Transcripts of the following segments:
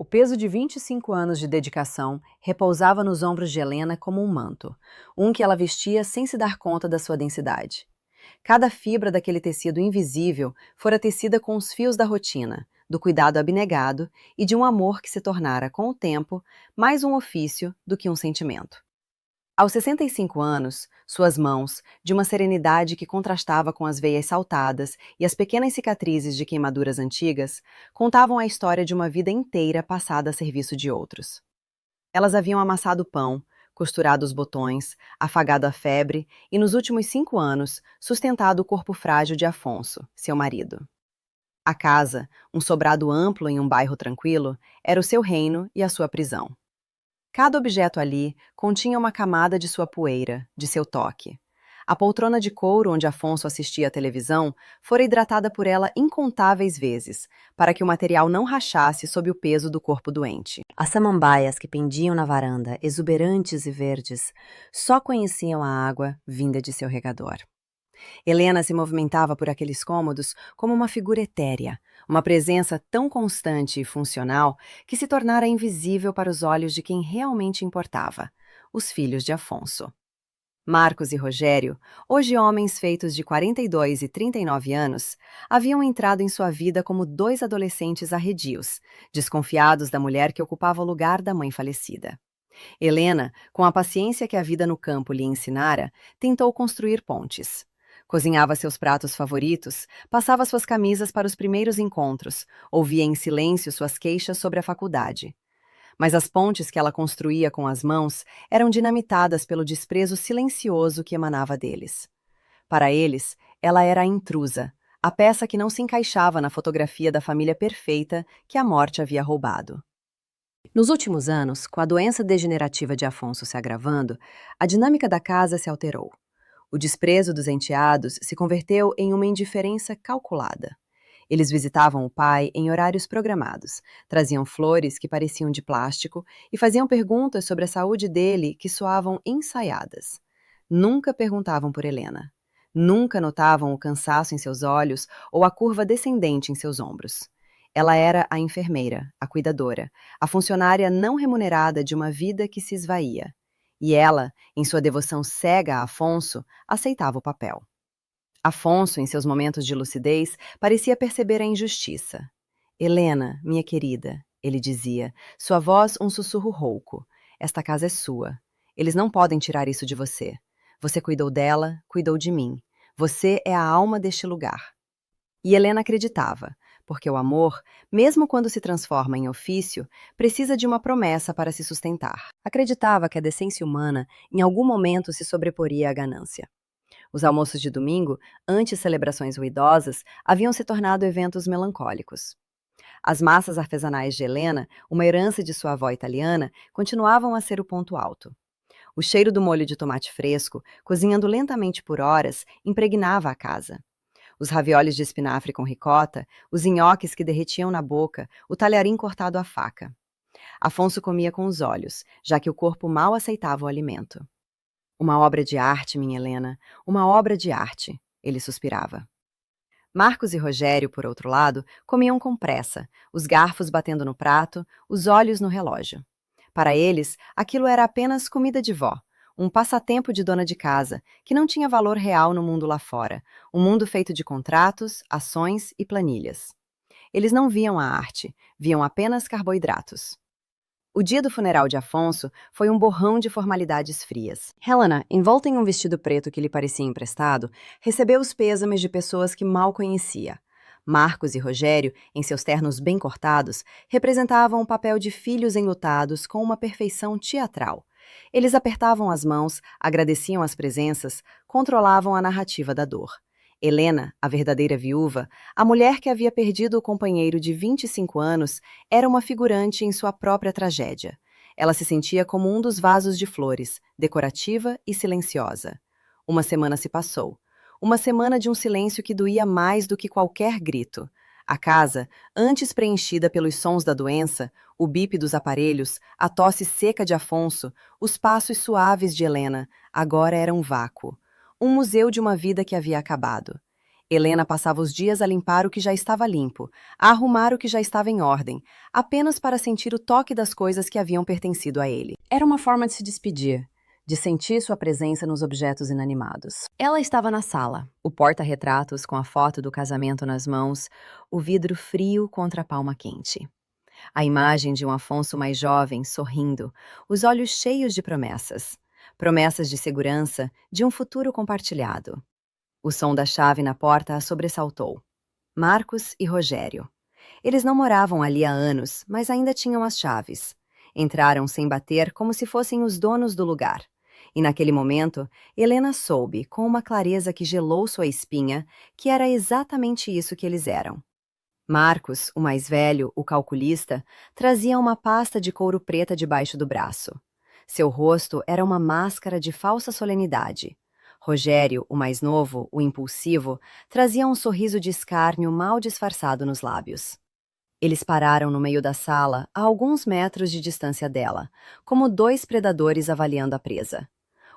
O peso de 25 anos de dedicação repousava nos ombros de Helena como um manto, um que ela vestia sem se dar conta da sua densidade. Cada fibra daquele tecido invisível fora tecida com os fios da rotina, do cuidado abnegado e de um amor que se tornara, com o tempo, mais um ofício do que um sentimento. Aos 65 anos, suas mãos, de uma serenidade que contrastava com as veias saltadas e as pequenas cicatrizes de queimaduras antigas, contavam a história de uma vida inteira passada a serviço de outros. Elas haviam amassado pão, costurado os botões, afagado a febre e, nos últimos 5 anos, sustentado o corpo frágil de Afonso, seu marido. A casa, um sobrado amplo em um bairro tranquilo, era o seu reino e a sua prisão. Cada objeto ali continha uma camada de sua poeira, de seu toque. A poltrona de couro onde Afonso assistia à televisão fora hidratada por ela incontáveis vezes, para que o material não rachasse sob o peso do corpo doente. As samambaias que pendiam na varanda, exuberantes e verdes, só conheciam a água vinda de seu regador. Helena se movimentava por aqueles cômodos como uma figura etérea, uma presença tão constante e funcional que se tornara invisível para os olhos de quem realmente importava, os filhos de Afonso. Marcos e Rogério, hoje homens feitos de 42 e 39 anos, haviam entrado em sua vida como dois adolescentes arredios, desconfiados da mulher que ocupava o lugar da mãe falecida. Helena, com a paciência que a vida no campo lhe ensinara, tentou construir pontes. Cozinhava seus pratos favoritos, passava suas camisas para os primeiros encontros, ouvia em silêncio suas queixas sobre a faculdade. Mas as pontes que ela construía com as mãos eram dinamitadas pelo desprezo silencioso que emanava deles. Para eles, ela era a intrusa, a peça que não se encaixava na fotografia da família perfeita que a morte havia roubado. Nos últimos anos, com a doença degenerativa de Afonso se agravando, a dinâmica da casa se alterou. O desprezo dos enteados se converteu em uma indiferença calculada. Eles visitavam o pai em horários programados, traziam flores que pareciam de plástico e faziam perguntas sobre a saúde dele que soavam ensaiadas. Nunca perguntavam por Helena. Nunca notavam o cansaço em seus olhos ou a curva descendente em seus ombros. Ela era a enfermeira, a cuidadora, a funcionária não remunerada de uma vida que se esvaía. E ela, em sua devoção cega a Afonso, aceitava o papel. Afonso, em seus momentos de lucidez, parecia perceber a injustiça. "Helena, minha querida", ele dizia, sua voz um sussurro rouco. "Esta casa é sua. Eles não podem tirar isso de você. Você cuidou dela, cuidou de mim. Você é a alma deste lugar." E Helena acreditava, porque o amor, mesmo quando se transforma em ofício, precisa de uma promessa para se sustentar. Acreditava que a decência humana, em algum momento, se sobreporia à ganância. Os almoços de domingo, antes celebrações ruidosas, haviam se tornado eventos melancólicos. As massas artesanais de Helena, uma herança de sua avó italiana, continuavam a ser o ponto alto. O cheiro do molho de tomate fresco, cozinhando lentamente por horas, impregnava a casa. Os ravioles de espinafre com ricota, os nhoques que derretiam na boca, o talharim cortado à faca. Afonso comia com os olhos, já que o corpo mal aceitava o alimento. "Uma obra de arte, minha Helena, uma obra de arte", ele suspirava. Marcos e Rogério, por outro lado, comiam com pressa, os garfos batendo no prato, os olhos no relógio. Para eles, aquilo era apenas comida de vó, um passatempo de dona de casa, que não tinha valor real no mundo lá fora, um mundo feito de contratos, ações e planilhas. Eles não viam a arte, viam apenas carboidratos. O dia do funeral de Afonso foi um borrão de formalidades frias. Helena, envolta em um vestido preto que lhe parecia emprestado, recebeu os pêsames de pessoas que mal conhecia. Marcos e Rogério, em seus ternos bem cortados, representavam o papel de filhos enlutados com uma perfeição teatral. Eles apertavam as mãos, agradeciam as presenças, controlavam a narrativa da dor. Helena, a verdadeira viúva, a mulher que havia perdido o companheiro de 25 anos, era uma figurante em sua própria tragédia. Ela se sentia como um dos vasos de flores, decorativa e silenciosa. Uma semana se passou. Uma semana de um silêncio que doía mais do que qualquer grito. A casa, antes preenchida pelos sons da doença, o bip dos aparelhos, a tosse seca de Afonso, os passos suaves de Helena, agora era um vácuo. Um museu de uma vida que havia acabado. Helena passava os dias a limpar o que já estava limpo, a arrumar o que já estava em ordem, apenas para sentir o toque das coisas que haviam pertencido a ele. Era uma forma de se despedir, de sentir sua presença nos objetos inanimados. Ela estava na sala, o porta-retratos com a foto do casamento nas mãos, o vidro frio contra a palma quente. A imagem de um Afonso mais jovem, sorrindo, os olhos cheios de promessas. Promessas de segurança, de um futuro compartilhado. O som da chave na porta a sobressaltou. Marcos e Rogério. Eles não moravam ali há anos, mas ainda tinham as chaves. Entraram sem bater como se fossem os donos do lugar. E naquele momento, Helena soube, com uma clareza que gelou sua espinha, que era exatamente isso que eles eram. Marcos, o mais velho, o calculista, trazia uma pasta de couro preta debaixo do braço. Seu rosto era uma máscara de falsa solenidade. Rogério, o mais novo, o impulsivo, trazia um sorriso de escárnio mal disfarçado nos lábios. Eles pararam no meio da sala, a alguns metros de distância dela, como dois predadores avaliando a presa.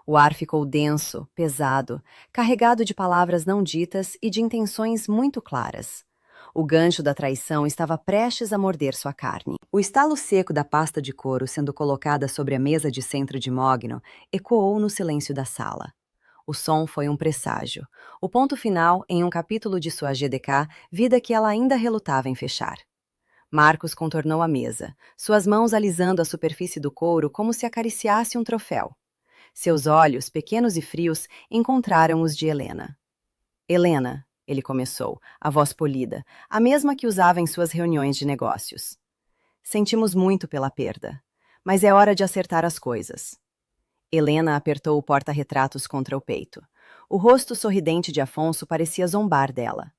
O ar ficou denso, pesado, carregado de palavras não ditas e de intenções muito claras. O gancho da traição estava prestes a morder sua carne. O estalo seco da pasta de couro sendo colocada sobre a mesa de centro de mogno ecoou no silêncio da sala. O som foi um presságio, o ponto final em um capítulo de sua GDK, vida que ela ainda relutava em fechar. Marcos contornou a mesa, suas mãos alisando a superfície do couro como se acariciasse um troféu. Seus olhos, pequenos e frios, encontraram os de Helena. Helena, ele começou, a voz polida, a mesma que usava em suas reuniões de negócios. Sentimos muito pela perda, mas é hora de acertar as coisas. Helena apertou o porta-retratos contra o peito. O rosto sorridente de Afonso parecia zombar dela.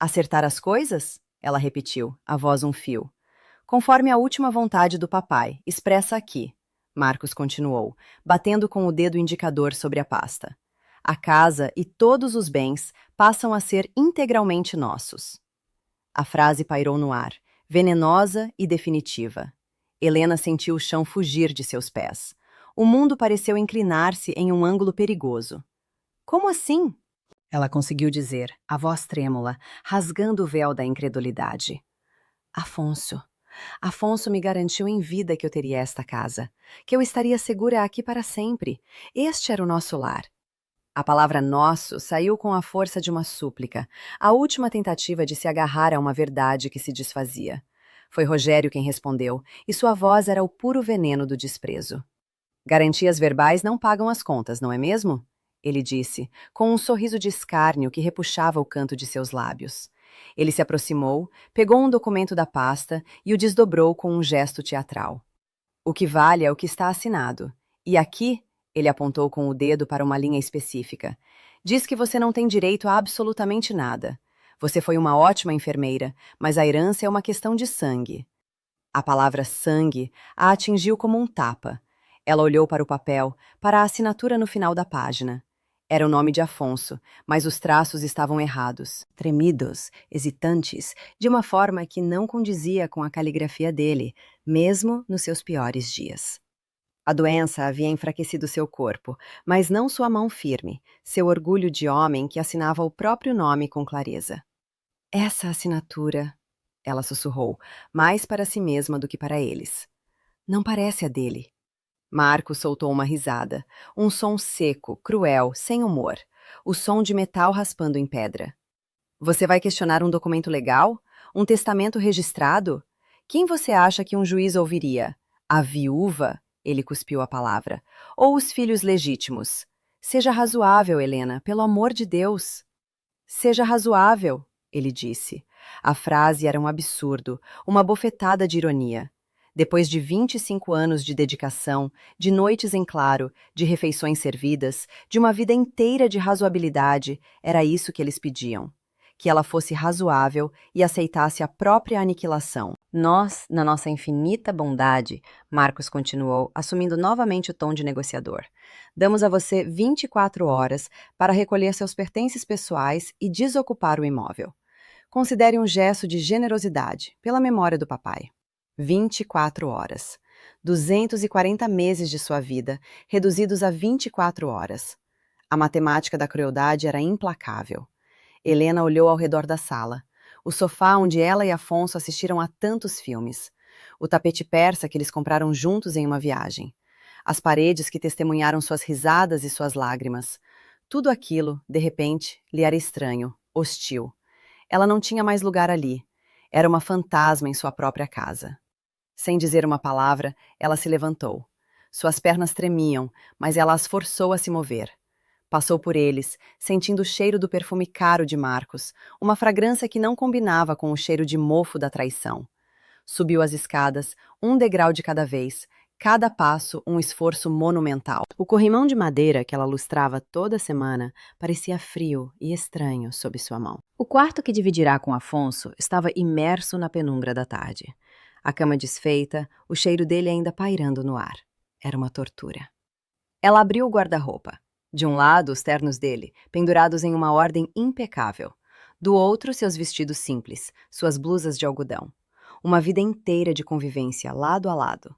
Acertar as coisas? Ela repetiu, a voz um fio. Conforme a última vontade do papai, expressa aqui. Marcos continuou, batendo com o dedo indicador sobre a pasta. A casa e todos os bens passam a ser integralmente nossos. A frase pairou no ar, venenosa e definitiva. Helena sentiu o chão fugir de seus pés. O mundo pareceu inclinar-se em um ângulo perigoso. Como assim? Ela conseguiu dizer, a voz trêmula, rasgando o véu da incredulidade. Afonso. Afonso me garantiu em vida que eu teria esta casa, que eu estaria segura aqui para sempre. Este era o nosso lar. A palavra nosso saiu com a força de uma súplica, a última tentativa de se agarrar a uma verdade que se desfazia. Foi Rogério quem respondeu, e sua voz era o puro veneno do desprezo. Garantias verbais não pagam as contas, não é mesmo? Ele disse, com um sorriso de escárnio que repuxava o canto de seus lábios. Ele se aproximou, pegou um documento da pasta e o desdobrou com um gesto teatral. O que vale é o que está assinado. E aqui, ele apontou com o dedo para uma linha específica, diz que você não tem direito a absolutamente nada. Você foi uma ótima enfermeira, mas a herança é uma questão de sangue. A palavra sangue a atingiu como um tapa. Ela olhou para o papel, para a assinatura no final da página. Era o nome de Afonso, mas os traços estavam errados, tremidos, hesitantes, de uma forma que não condizia com a caligrafia dele, mesmo nos seus piores dias. A doença havia enfraquecido seu corpo, mas não sua mão firme, seu orgulho de homem que assinava o próprio nome com clareza. Essa assinatura, ela sussurrou, mais para si mesma do que para eles. Não parece a dele. Marco soltou uma risada, um som seco, cruel, sem humor, o som de metal raspando em pedra. Você vai questionar um documento legal? Um testamento registrado? Quem você acha que um juiz ouviria? A viúva? Ele cuspiu a palavra. Ou os filhos legítimos? Seja razoável, Helena, pelo amor de Deus. Seja razoável, ele disse. A frase era um absurdo, uma bofetada de ironia. Depois de 25 anos de dedicação, de noites em claro, de refeições servidas, de uma vida inteira de razoabilidade, era isso que eles pediam. Que ela fosse razoável e aceitasse a própria aniquilação. Nós, na nossa infinita bondade, Marcos continuou, assumindo novamente o tom de negociador, damos a você 24 horas para recolher seus pertences pessoais e desocupar o imóvel. Considere um gesto de generosidade, pela memória do papai. 24 horas. 240 meses de sua vida, reduzidos a 24 horas. A matemática da crueldade era implacável. Helena olhou ao redor da sala. O sofá onde ela e Afonso assistiram a tantos filmes. O tapete persa que eles compraram juntos em uma viagem. As paredes que testemunharam suas risadas e suas lágrimas. Tudo aquilo, de repente, lhe era estranho, hostil. Ela não tinha mais lugar ali. Era uma fantasma em sua própria casa. Sem dizer uma palavra, ela se levantou. Suas pernas tremiam, mas ela as forçou a se mover. Passou por eles, sentindo o cheiro do perfume caro de Marcos, uma fragrância que não combinava com o cheiro de mofo da traição. Subiu as escadas, um degrau de cada vez, cada passo um esforço monumental. O corrimão de madeira que ela lustrava toda semana parecia frio e estranho sob sua mão. O quarto que dividirá com Afonso estava imerso na penumbra da tarde. A cama desfeita, o cheiro dele ainda pairando no ar. Era uma tortura. Ela abriu o guarda-roupa. De um lado, os ternos dele, pendurados em uma ordem impecável. Do outro, seus vestidos simples, suas blusas de algodão. Uma vida inteira de convivência, lado a lado.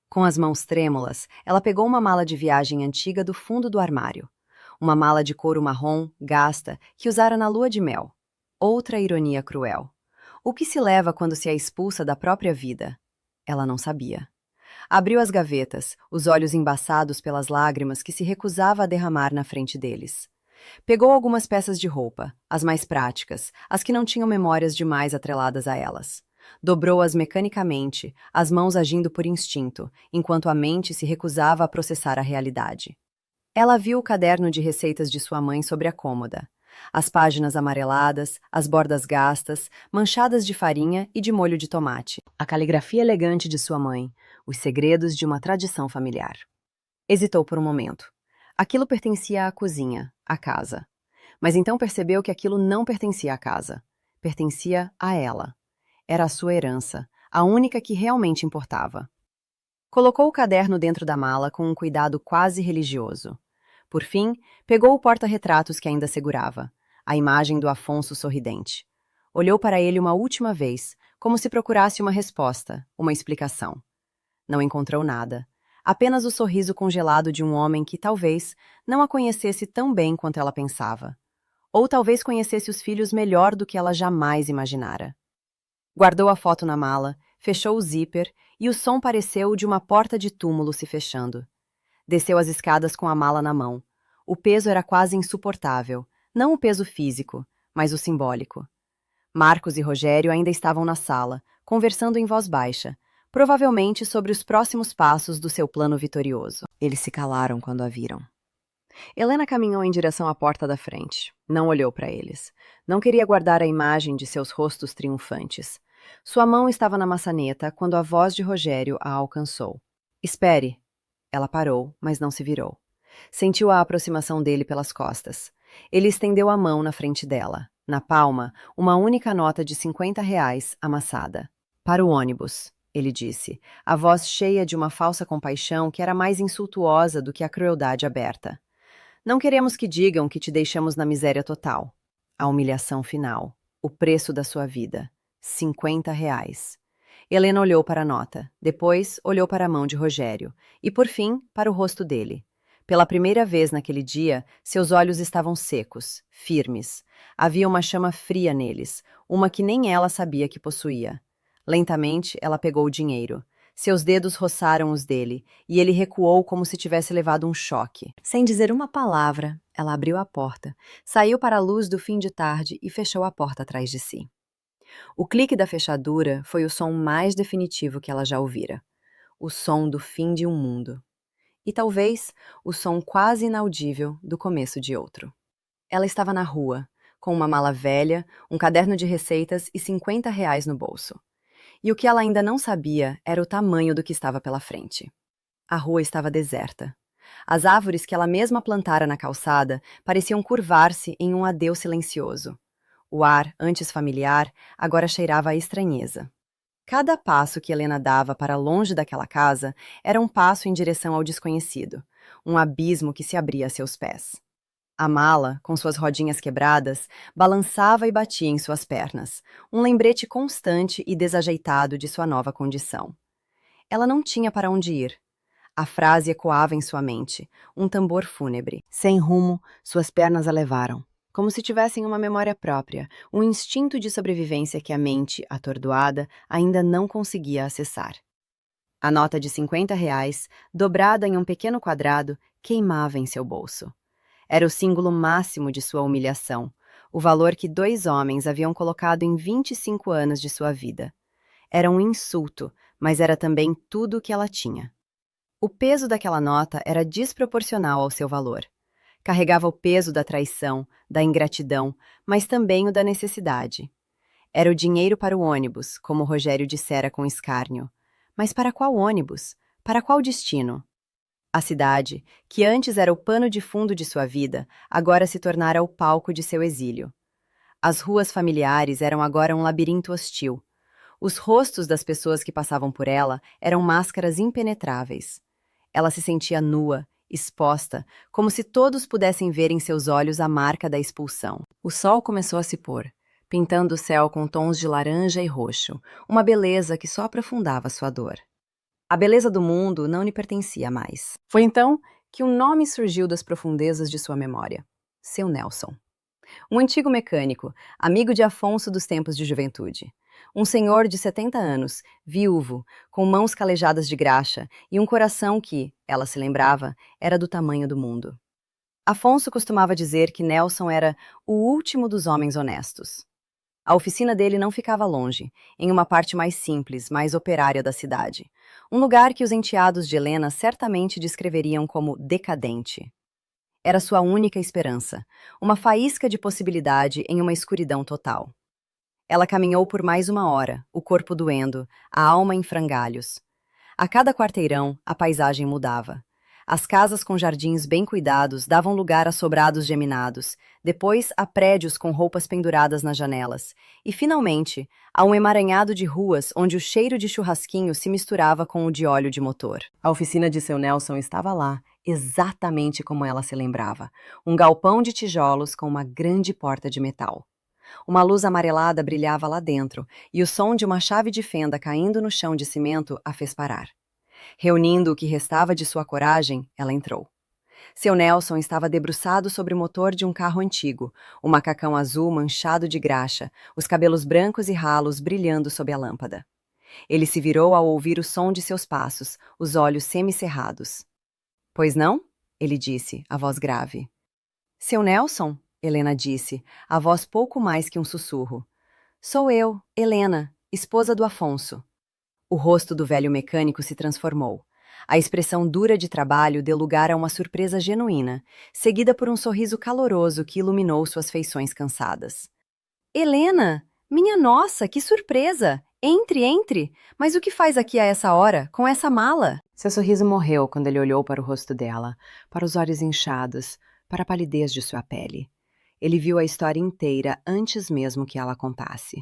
Com as mãos trêmulas, ela pegou uma mala de viagem antiga do fundo do armário. Uma mala de couro marrom, gasta, que usara na lua de mel. Outra ironia cruel. O que se leva quando se é expulsa da própria vida? Ela não sabia. Abriu as gavetas, os olhos embaçados pelas lágrimas que se recusava a derramar na frente deles. Pegou algumas peças de roupa, as mais práticas, as que não tinham memórias demais atreladas a elas. Dobrou-as mecanicamente, as mãos agindo por instinto, enquanto a mente se recusava a processar a realidade. Ela viu o caderno de receitas de sua mãe sobre a cômoda. As páginas amareladas, as bordas gastas, manchadas de farinha e de molho de tomate. A caligrafia elegante de sua mãe, os segredos de uma tradição familiar. Hesitou por um momento. Aquilo pertencia à cozinha, à casa. Mas então percebeu que aquilo não pertencia à casa. Pertencia a ela. Era a sua herança, a única que realmente importava. Colocou o caderno dentro da mala com um cuidado quase religioso. Por fim, pegou o porta-retratos que ainda segurava, a imagem do Afonso sorridente. Olhou para ele uma última vez, como se procurasse uma resposta, uma explicação. Não encontrou nada, apenas o sorriso congelado de um homem que talvez não a conhecesse tão bem quanto ela pensava. Ou talvez conhecesse os filhos melhor do que ela jamais imaginara. Guardou a foto na mala, fechou o zíper e o som pareceu o de uma porta de túmulo se fechando. Desceu as escadas com a mala na mão. O peso era quase insuportável, não o peso físico, mas o simbólico. Marcos e Rogério ainda estavam na sala, conversando em voz baixa, provavelmente sobre os próximos passos do seu plano vitorioso. Eles se calaram quando a viram. Helena caminhou em direção à porta da frente. Não olhou para eles. Não queria guardar a imagem de seus rostos triunfantes. Sua mão estava na maçaneta quando a voz de Rogério a alcançou. Espere! Ela parou, mas não se virou. Sentiu a aproximação dele pelas costas. Ele estendeu a mão na frente dela. Na palma, uma única nota de R$ 50 amassada. Para o ônibus, ele disse, a voz cheia de uma falsa compaixão que era mais insultuosa do que a crueldade aberta. Não queremos que digam que te deixamos na miséria total. A humilhação final. O preço da sua vida. R$ 50. Helena olhou para a nota, depois olhou para a mão de Rogério e, por fim, para o rosto dele. Pela primeira vez naquele dia, seus olhos estavam secos, firmes. Havia uma chama fria neles, uma que nem ela sabia que possuía. Lentamente, ela pegou o dinheiro. Seus dedos roçaram os dele, e ele recuou como se tivesse levado um choque. Sem dizer uma palavra, ela abriu a porta, saiu para a luz do fim de tarde e fechou a porta atrás de si. O clique da fechadura foi o som mais definitivo que ela já ouvira. O som do fim de um mundo. E talvez o som quase inaudível do começo de outro. Ela estava na rua, com uma mala velha, um caderno de receitas e R$ 50 no bolso. E o que ela ainda não sabia era o tamanho do que estava pela frente. A rua estava deserta. As árvores que ela mesma plantara na calçada pareciam curvar-se em um adeus silencioso. O ar, antes familiar, agora cheirava a estranheza. Cada passo que Helena dava para longe daquela casa era um passo em direção ao desconhecido, um abismo que se abria a seus pés. A mala, com suas rodinhas quebradas, balançava e batia em suas pernas, um lembrete constante e desajeitado de sua nova condição. Ela não tinha para onde ir. A frase ecoava em sua mente, um tambor fúnebre. Sem rumo, suas pernas a levaram, como se tivessem uma memória própria, um instinto de sobrevivência que a mente, atordoada, ainda não conseguia acessar. A nota de R$ 50, dobrada em um pequeno quadrado, queimava em seu bolso. Era o símbolo máximo de sua humilhação, o valor que 2 homens haviam colocado em 25 anos de sua vida. Era um insulto, mas era também tudo o que ela tinha. O peso daquela nota era desproporcional ao seu valor. Carregava o peso da traição, da ingratidão, mas também o da necessidade. Era o dinheiro para o ônibus, como Rogério dissera com escárnio. Mas para qual ônibus? Para qual destino? A cidade, que antes era o pano de fundo de sua vida, agora se tornara o palco de seu exílio. As ruas familiares eram agora um labirinto hostil. Os rostos das pessoas que passavam por ela eram máscaras impenetráveis. Ela se sentia nua, exposta, como se todos pudessem ver em seus olhos a marca da expulsão. O sol começou a se pôr, pintando o céu com tons de laranja e roxo, uma beleza que só aprofundava sua dor. A beleza do mundo não lhe pertencia mais. Foi então que um nome surgiu das profundezas de sua memória: seu Nelson. Um antigo mecânico, amigo de Afonso dos tempos de juventude. Um senhor de 70 anos, viúvo, com mãos calejadas de graxa e um coração que, ela se lembrava, era do tamanho do mundo. Afonso costumava dizer que Nelson era o último dos homens honestos. A oficina dele não ficava longe, em uma parte mais simples, mais operária da cidade. Um lugar que os enteados de Helena certamente descreveriam como decadente. Era sua única esperança, uma faísca de possibilidade em uma escuridão total. Ela caminhou por mais 1 hora, o corpo doendo, a alma em frangalhos. A cada quarteirão, a paisagem mudava. As casas com jardins bem cuidados davam lugar a sobrados geminados, depois a prédios com roupas penduradas nas janelas, e, finalmente, a um emaranhado de ruas onde o cheiro de churrasquinho se misturava com o de óleo de motor. A oficina de seu Nelson estava lá, exatamente como ela se lembrava, um galpão de tijolos com uma grande porta de metal. Uma luz amarelada brilhava lá dentro, e o som de uma chave de fenda caindo no chão de cimento a fez parar. Reunindo o que restava de sua coragem, ela entrou. Seu Nelson estava debruçado sobre o motor de um carro antigo, o macacão azul manchado de graxa, os cabelos brancos e ralos brilhando sob a lâmpada. Ele se virou ao ouvir o som de seus passos, os olhos semicerrados. "Pois não?" ele disse, a voz grave. "Seu Nelson?" Helena disse, a voz pouco mais que um sussurro. "Sou eu, Helena, esposa do Afonso." O rosto do velho mecânico se transformou. A expressão dura de trabalho deu lugar a uma surpresa genuína, seguida por um sorriso caloroso que iluminou suas feições cansadas. "Helena! Minha nossa, que surpresa! Entre, entre! Mas o que faz aqui a essa hora, com essa mala?" Seu sorriso morreu quando ele olhou para o rosto dela, para os olhos inchados, para a palidez de sua pele. Ele viu a história inteira antes mesmo que ela contasse.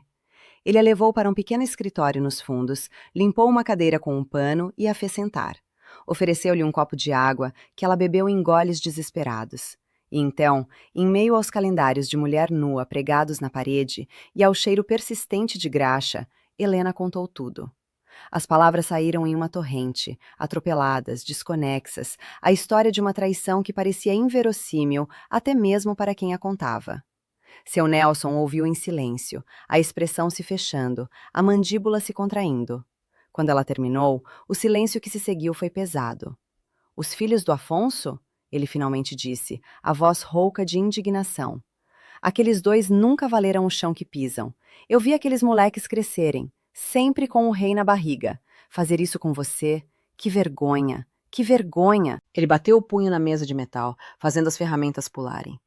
Ele a levou para um pequeno escritório nos fundos, limpou uma cadeira com um pano e a fez sentar. Ofereceu-lhe um copo de água, que ela bebeu em goles desesperados. E então, em meio aos calendários de mulher nua pregados na parede e ao cheiro persistente de graxa, Helena contou tudo. As palavras saíram em uma torrente, atropeladas, desconexas, a história de uma traição que parecia inverossímil até mesmo para quem a contava. Seu Nelson ouviu em silêncio, a expressão se fechando, a mandíbula se contraindo. Quando ela terminou, o silêncio que se seguiu foi pesado. "Os filhos do Afonso?" ele finalmente disse, a voz rouca de indignação. "Aqueles 2 nunca valeram o chão que pisam. Eu vi aqueles moleques crescerem, sempre com o rei na barriga. Fazer isso com você? Que vergonha! Que vergonha!" Ele bateu o punho na mesa de metal, fazendo as ferramentas pularem.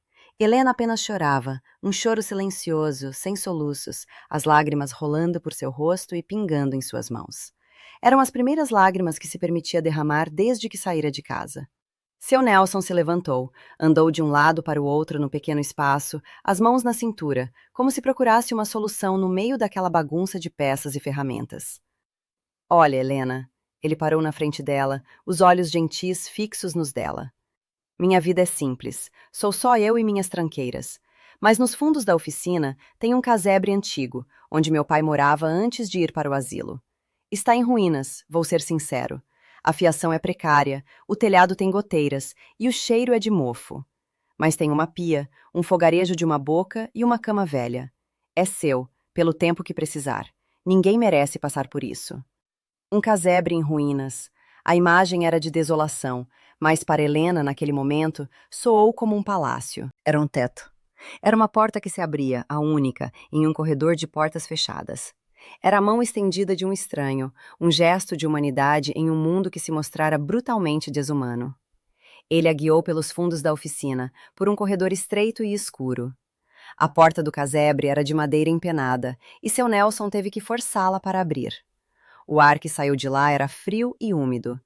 Helena apenas chorava, um choro silencioso, sem soluços, as lágrimas rolando por seu rosto e pingando em suas mãos. Eram as primeiras lágrimas que se permitia derramar desde que saíra de casa. Seu Nelson se levantou, andou de um lado para o outro no pequeno espaço, as mãos na cintura, como se procurasse uma solução no meio daquela bagunça de peças e ferramentas. "Olha, Helena." Ele parou na frente dela, os olhos gentis fixos nos dela. "Minha vida é simples, sou só eu e minhas tranqueiras. Mas nos fundos da oficina tem um casebre antigo, onde meu pai morava antes de ir para o asilo. Está em ruínas, vou ser sincero. A fiação é precária, o telhado tem goteiras e o cheiro é de mofo. Mas tem uma pia, um fogarejo de uma boca e uma cama velha. É seu, pelo tempo que precisar. Ninguém merece passar por isso. Um casebre em ruínas. A imagem era de desolação, mas para Helena, naquele momento, soou como um palácio. Era um teto. Era uma porta que se abria, a única, em um corredor de portas fechadas. Era a mão estendida de um estranho, um gesto de humanidade em um mundo que se mostrara brutalmente desumano. Ele a guiou pelos fundos da oficina, por um corredor estreito e escuro. A porta do casebre era de madeira empenada, e seu Nelson teve que forçá-la para abrir. O ar que saiu de lá era frio e úmido.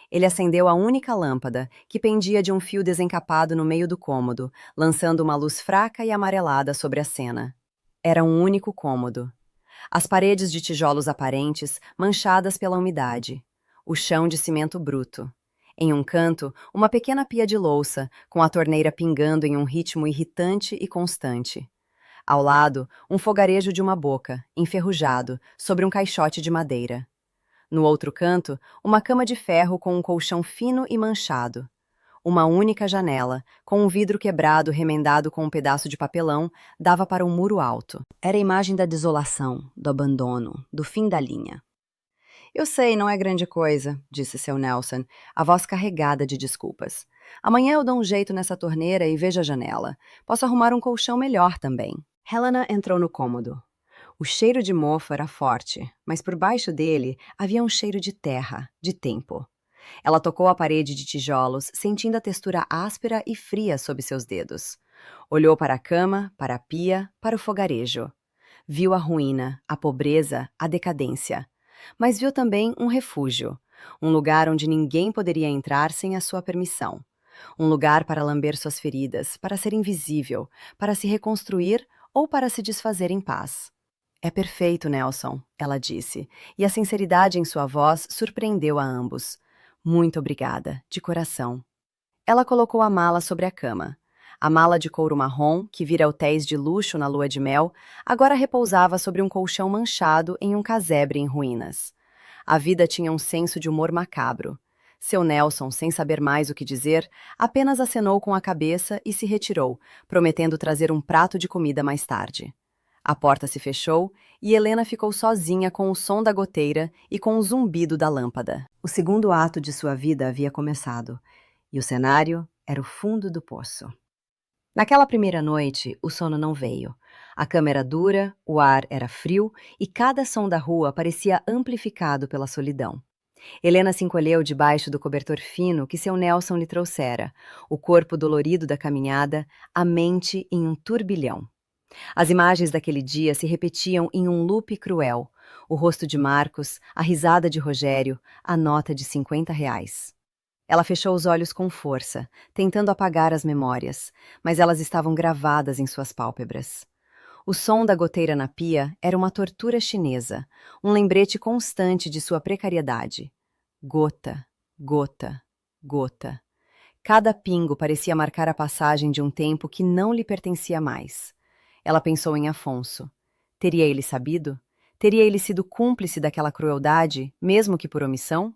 Ele acendeu a única lâmpada, que pendia de um fio desencapado no meio do cômodo, lançando uma luz fraca e amarelada sobre a cena. Era um único cômodo. As paredes de tijolos aparentes, manchadas pela umidade. O chão de cimento bruto. Em um canto, uma pequena pia de louça, com a torneira pingando em um ritmo irritante e constante. Ao lado, um fogarejo de uma boca, enferrujado, sobre um caixote de madeira. No outro canto, uma cama de ferro com um colchão fino e manchado. Uma única janela, com um vidro quebrado remendado com um pedaço de papelão, dava para um muro alto. Era a imagem da desolação, do abandono, do fim da linha. Eu sei, não é grande coisa, disse seu Nelson, a voz carregada de desculpas. Amanhã eu dou um jeito nessa torneira e vejo a janela. Posso arrumar um colchão melhor também. Helena entrou no cômodo. O cheiro de mofo era forte, mas por baixo dele havia um cheiro de terra, de tempo. Ela tocou a parede de tijolos, sentindo a textura áspera e fria sob seus dedos. Olhou para a cama, para a pia, para o fogarejo. Viu a ruína, a pobreza, a decadência. Mas viu também um refúgio, um lugar onde ninguém poderia entrar sem a sua permissão. Um lugar para lamber suas feridas, para ser invisível, para se reconstruir ou para se desfazer em paz. É perfeito, Nelson, ela disse, e a sinceridade em sua voz surpreendeu a ambos. Muito obrigada, de coração. Ela colocou a mala sobre a cama. A mala de couro marrom, que vira hotéis de luxo na lua de mel, agora repousava sobre um colchão manchado em um casebre em ruínas. A vida tinha um senso de humor macabro. Seu Nelson, sem saber mais o que dizer, apenas acenou com a cabeça e se retirou, prometendo trazer um prato de comida mais tarde. A porta se fechou e Helena ficou sozinha com o som da goteira e com o zumbido da lâmpada. O segundo ato de sua vida havia começado, e o cenário era o fundo do poço. Naquela primeira noite, o sono não veio. A cama era dura, o ar era frio e cada som da rua parecia amplificado pela solidão. Helena se encolheu debaixo do cobertor fino que seu Nelson lhe trouxera, o corpo dolorido da caminhada, a mente em um turbilhão. As imagens daquele dia se repetiam em um loop cruel. O rosto de Marcos, a risada de Rogério, a nota de R$ 50. Ela fechou os olhos com força, tentando apagar as memórias, mas elas estavam gravadas em suas pálpebras. O som da goteira na pia era uma tortura chinesa, um lembrete constante de sua precariedade. Gota, gota, gota. Cada pingo parecia marcar a passagem de um tempo que não lhe pertencia mais. Ela pensou em Afonso. Teria ele sabido? Teria ele sido cúmplice daquela crueldade, mesmo que por omissão?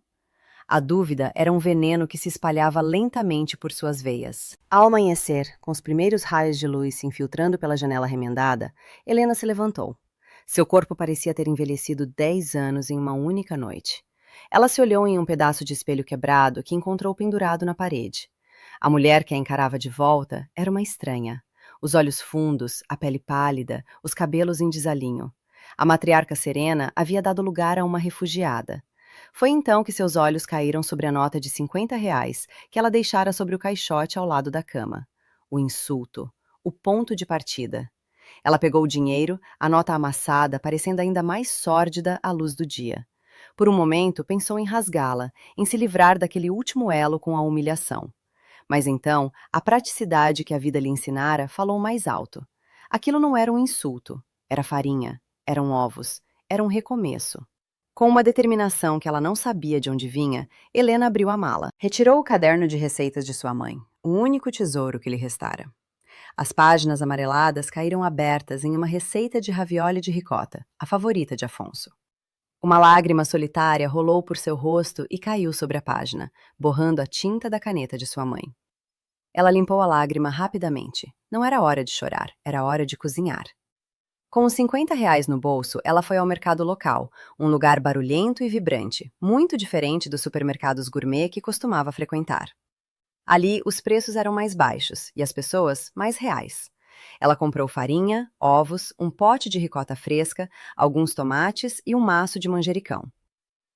A dúvida era um veneno que se espalhava lentamente por suas veias. Ao amanhecer, com os primeiros raios de luz se infiltrando pela janela remendada, Helena se levantou. Seu corpo parecia ter envelhecido 10 anos em uma única noite. Ela se olhou em um pedaço de espelho quebrado que encontrou pendurado na parede. A mulher que a encarava de volta era uma estranha. Os olhos fundos, a pele pálida, os cabelos em desalinho. A matriarca serena havia dado lugar a uma refugiada. Foi então que seus olhos caíram sobre a nota de R$ 50 que ela deixara sobre o caixote ao lado da cama. O insulto. O ponto de partida. Ela pegou o dinheiro, a nota amassada, parecendo ainda mais sórdida à luz do dia. Por um momento, pensou em rasgá-la, em se livrar daquele último elo com a humilhação. Mas então, a praticidade que a vida lhe ensinara falou mais alto. Aquilo não era um insulto, era farinha, eram ovos, era um recomeço. Com uma determinação que ela não sabia de onde vinha, Helena abriu a mala. Retirou o caderno de receitas de sua mãe, o único tesouro que lhe restara. As páginas amareladas caíram abertas em uma receita de ravioli de ricota, a favorita de Afonso. Uma lágrima solitária rolou por seu rosto e caiu sobre a página, borrando a tinta da caneta de sua mãe. Ela limpou a lágrima rapidamente. Não era hora de chorar, era hora de cozinhar. Com os R$ 50 no bolso, ela foi ao mercado local, um lugar barulhento e vibrante, muito diferente dos supermercados gourmet que costumava frequentar. Ali, os preços eram mais baixos e as pessoas mais reais. Ela comprou farinha, ovos, um pote de ricota fresca, alguns tomates e um maço de manjericão.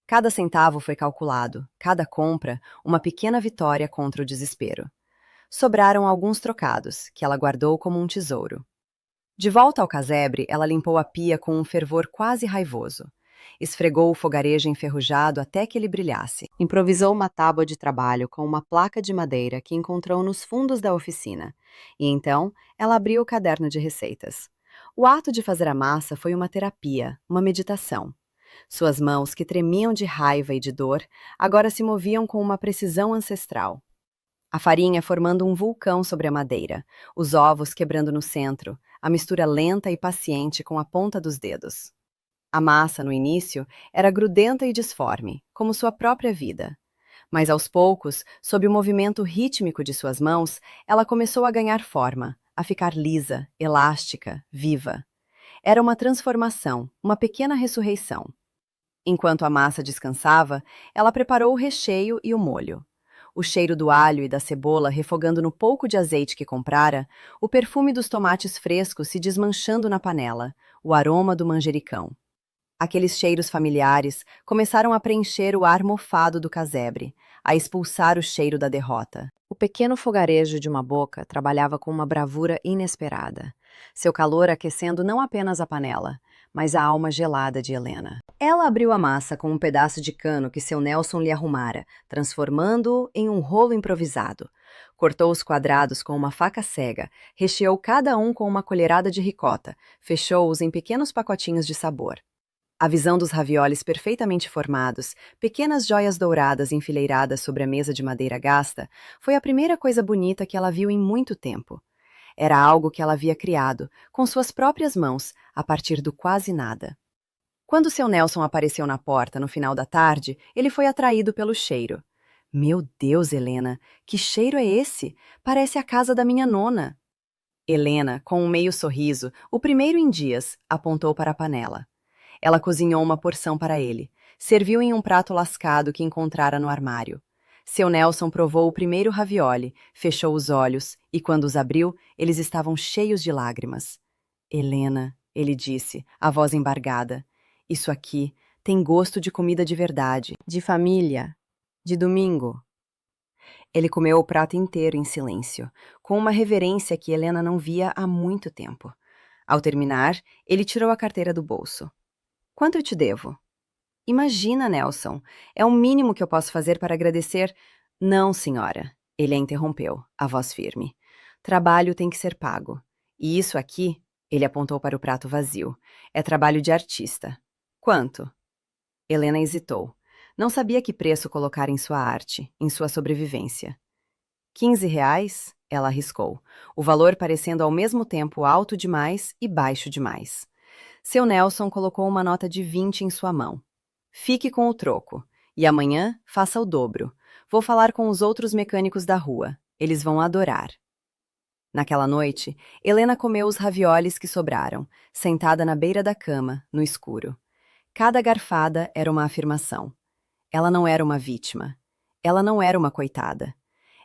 Cada centavo foi calculado, cada compra, uma pequena vitória contra o desespero. Sobraram alguns trocados, que ela guardou como um tesouro. De volta ao casebre, ela limpou a pia com um fervor quase raivoso. Esfregou o fogarejo enferrujado até que ele brilhasse. Improvisou uma tábua de trabalho com uma placa de madeira que encontrou nos fundos da oficina. E então, ela abriu o caderno de receitas. O ato de fazer a massa foi uma terapia, uma meditação. Suas mãos, que tremiam de raiva e de dor, agora se moviam com uma precisão ancestral. A farinha formando um vulcão sobre a madeira, os ovos quebrando no centro, a mistura lenta e paciente com a ponta dos dedos. A massa, no início, era grudenta e disforme, como sua própria vida. Mas aos poucos, sob o movimento rítmico de suas mãos, ela começou a ganhar forma, a ficar lisa, elástica, viva. Era uma transformação, uma pequena ressurreição. Enquanto a massa descansava, ela preparou o recheio e o molho. O cheiro do alho e da cebola refogando no pouco de azeite que comprara, o perfume dos tomates frescos se desmanchando na panela, o aroma do manjericão. Aqueles cheiros familiares começaram a preencher o ar mofado do casebre, a expulsar o cheiro da derrota. O pequeno fogarejo de uma boca trabalhava com uma bravura inesperada, seu calor aquecendo não apenas a panela, mas a alma gelada de Helena. Ela abriu a massa com um pedaço de cano que seu Nelson lhe arrumara, transformando-o em um rolo improvisado. Cortou os quadrados com uma faca cega, recheou cada um com uma colherada de ricota, fechou-os em pequenos pacotinhos de sabor. A visão dos raviolis perfeitamente formados, pequenas joias douradas enfileiradas sobre a mesa de madeira gasta, foi a primeira coisa bonita que ela viu em muito tempo. Era algo que ela havia criado, com suas próprias mãos, a partir do quase nada. Quando seu Nelson apareceu na porta no final da tarde, ele foi atraído pelo cheiro. Meu Deus, Helena, que cheiro é esse? Parece a casa da minha nona. Helena, com um meio sorriso, o primeiro em dias, apontou para a panela. Ela cozinhou uma porção para ele, serviu em um prato lascado que encontrara no armário. Seu Nelson provou o primeiro ravioli, fechou os olhos e, quando os abriu, eles estavam cheios de lágrimas. Helena, ele disse, a voz embargada, isso aqui tem gosto de comida de verdade, de família, de domingo. Ele comeu o prato inteiro em silêncio, com uma reverência que Helena não via há muito tempo. Ao terminar, ele tirou a carteira do bolso. Quanto eu te devo? Imagina, Nelson, é o mínimo que eu posso fazer para agradecer. Não, senhora, ele a interrompeu, a voz firme. Trabalho tem que ser pago. E isso aqui, ele apontou para o prato vazio, é trabalho de artista. Quanto? Helena hesitou. Não sabia que preço colocar em sua arte, em sua sobrevivência. R$ 15? Ela arriscou, o valor parecendo ao mesmo tempo alto demais e baixo demais. Seu Nelson colocou uma nota de 20 em sua mão. Fique com o troco. E amanhã, faça o dobro. Vou falar com os outros mecânicos da rua. Eles vão adorar. Naquela noite, Helena comeu os raviolis que sobraram, sentada na beira da cama, no escuro. Cada garfada era uma afirmação. Ela não era uma vítima. Ela não era uma coitada.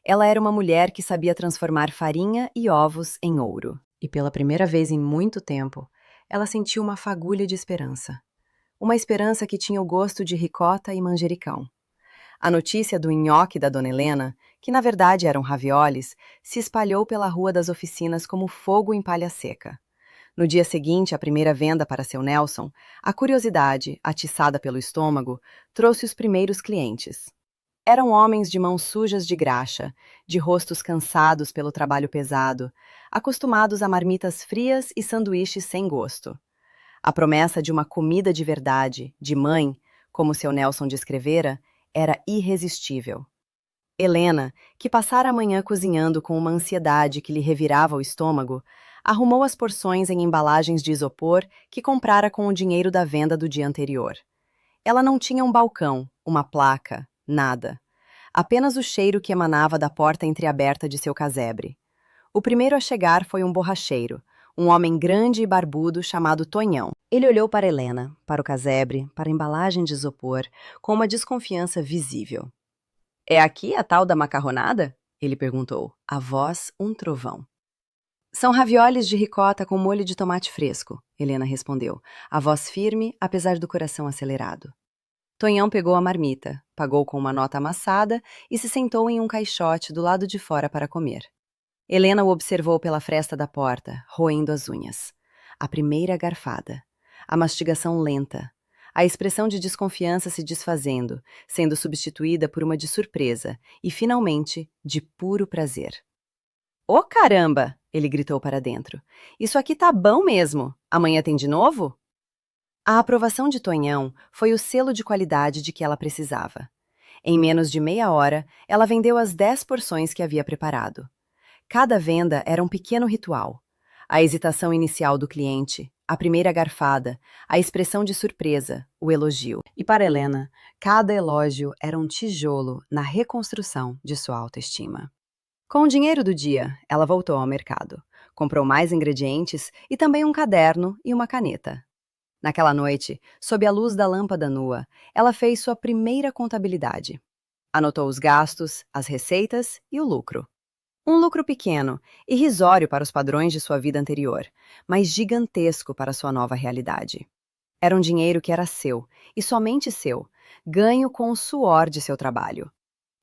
Ela era uma mulher que sabia transformar farinha e ovos em ouro. E pela primeira vez em muito tempo, ela sentiu uma fagulha de esperança. Uma esperança que tinha o gosto de ricota e manjericão. A notícia do nhoque da Dona Helena, que na verdade eram raviolis, se espalhou pela rua das oficinas como fogo em palha seca. No dia seguinte à primeira venda para seu Nelson, a curiosidade, atiçada pelo estômago, trouxe os primeiros clientes. Eram homens de mãos sujas de graxa, de rostos cansados pelo trabalho pesado, acostumados a marmitas frias e sanduíches sem gosto. A promessa de uma comida de verdade, de mãe, como seu Nelson descrevera, era irresistível. Helena, que passara a manhã cozinhando com uma ansiedade que lhe revirava o estômago, arrumou as porções em embalagens de isopor que comprara com o dinheiro da venda do dia anterior. Ela não tinha um balcão, uma placa, nada. apenas o cheiro que emanava da porta entreaberta de seu casebre. O primeiro a chegar foi um borracheiro, um homem grande e barbudo chamado Tonhão. Ele olhou para Helena, para o casebre, para a embalagem de isopor, com uma desconfiança visível. "É aqui a tal da macarronada?" ele perguntou, a voz um trovão. "São ravioles de ricota com molho de tomate fresco", Helena respondeu, a voz firme, apesar do coração acelerado. Tonhão pegou a marmita, pagou com uma nota amassada e se sentou em um caixote do lado de fora para comer. Helena o observou pela fresta da porta, roendo as unhas. A primeira garfada. A mastigação lenta. A expressão de desconfiança se desfazendo, sendo substituída por uma de surpresa e, finalmente, de puro prazer. "Ô caramba!" ele gritou para dentro. "Isso aqui tá bom mesmo! Amanhã tem de novo?" A aprovação de Tonhão foi o selo de qualidade de que ela precisava. Em menos de meia hora, ela vendeu as 10 porções que havia preparado. Cada venda era um pequeno ritual. A hesitação inicial do cliente, a primeira garfada, a expressão de surpresa, o elogio. E para Helena, cada elogio era um tijolo na reconstrução de sua autoestima. Com o dinheiro do dia, ela voltou ao mercado. Comprou mais ingredientes e também um caderno e uma caneta. Naquela noite, sob a luz da lâmpada nua, ela fez sua primeira contabilidade. Anotou os gastos, as receitas e o lucro. Um lucro pequeno, irrisório para os padrões de sua vida anterior, mas gigantesco para sua nova realidade. Era um dinheiro que era seu, e somente seu, ganho com o suor de seu trabalho.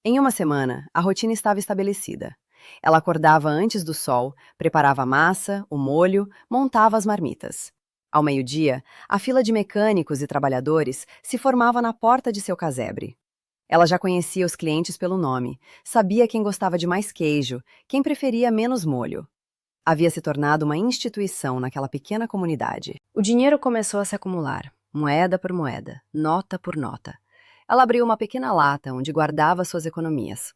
Em uma semana, a rotina estava estabelecida. Ela acordava antes do sol, preparava a massa, o molho, montava as marmitas. Ao meio-dia, a fila de mecânicos e trabalhadores se formava na porta de seu casebre. Ela já conhecia os clientes pelo nome, sabia quem gostava de mais queijo, quem preferia menos molho. Havia se tornado uma instituição naquela pequena comunidade. O dinheiro começou a se acumular, moeda por moeda, nota por nota. Ela abriu uma pequena lata onde guardava suas economias.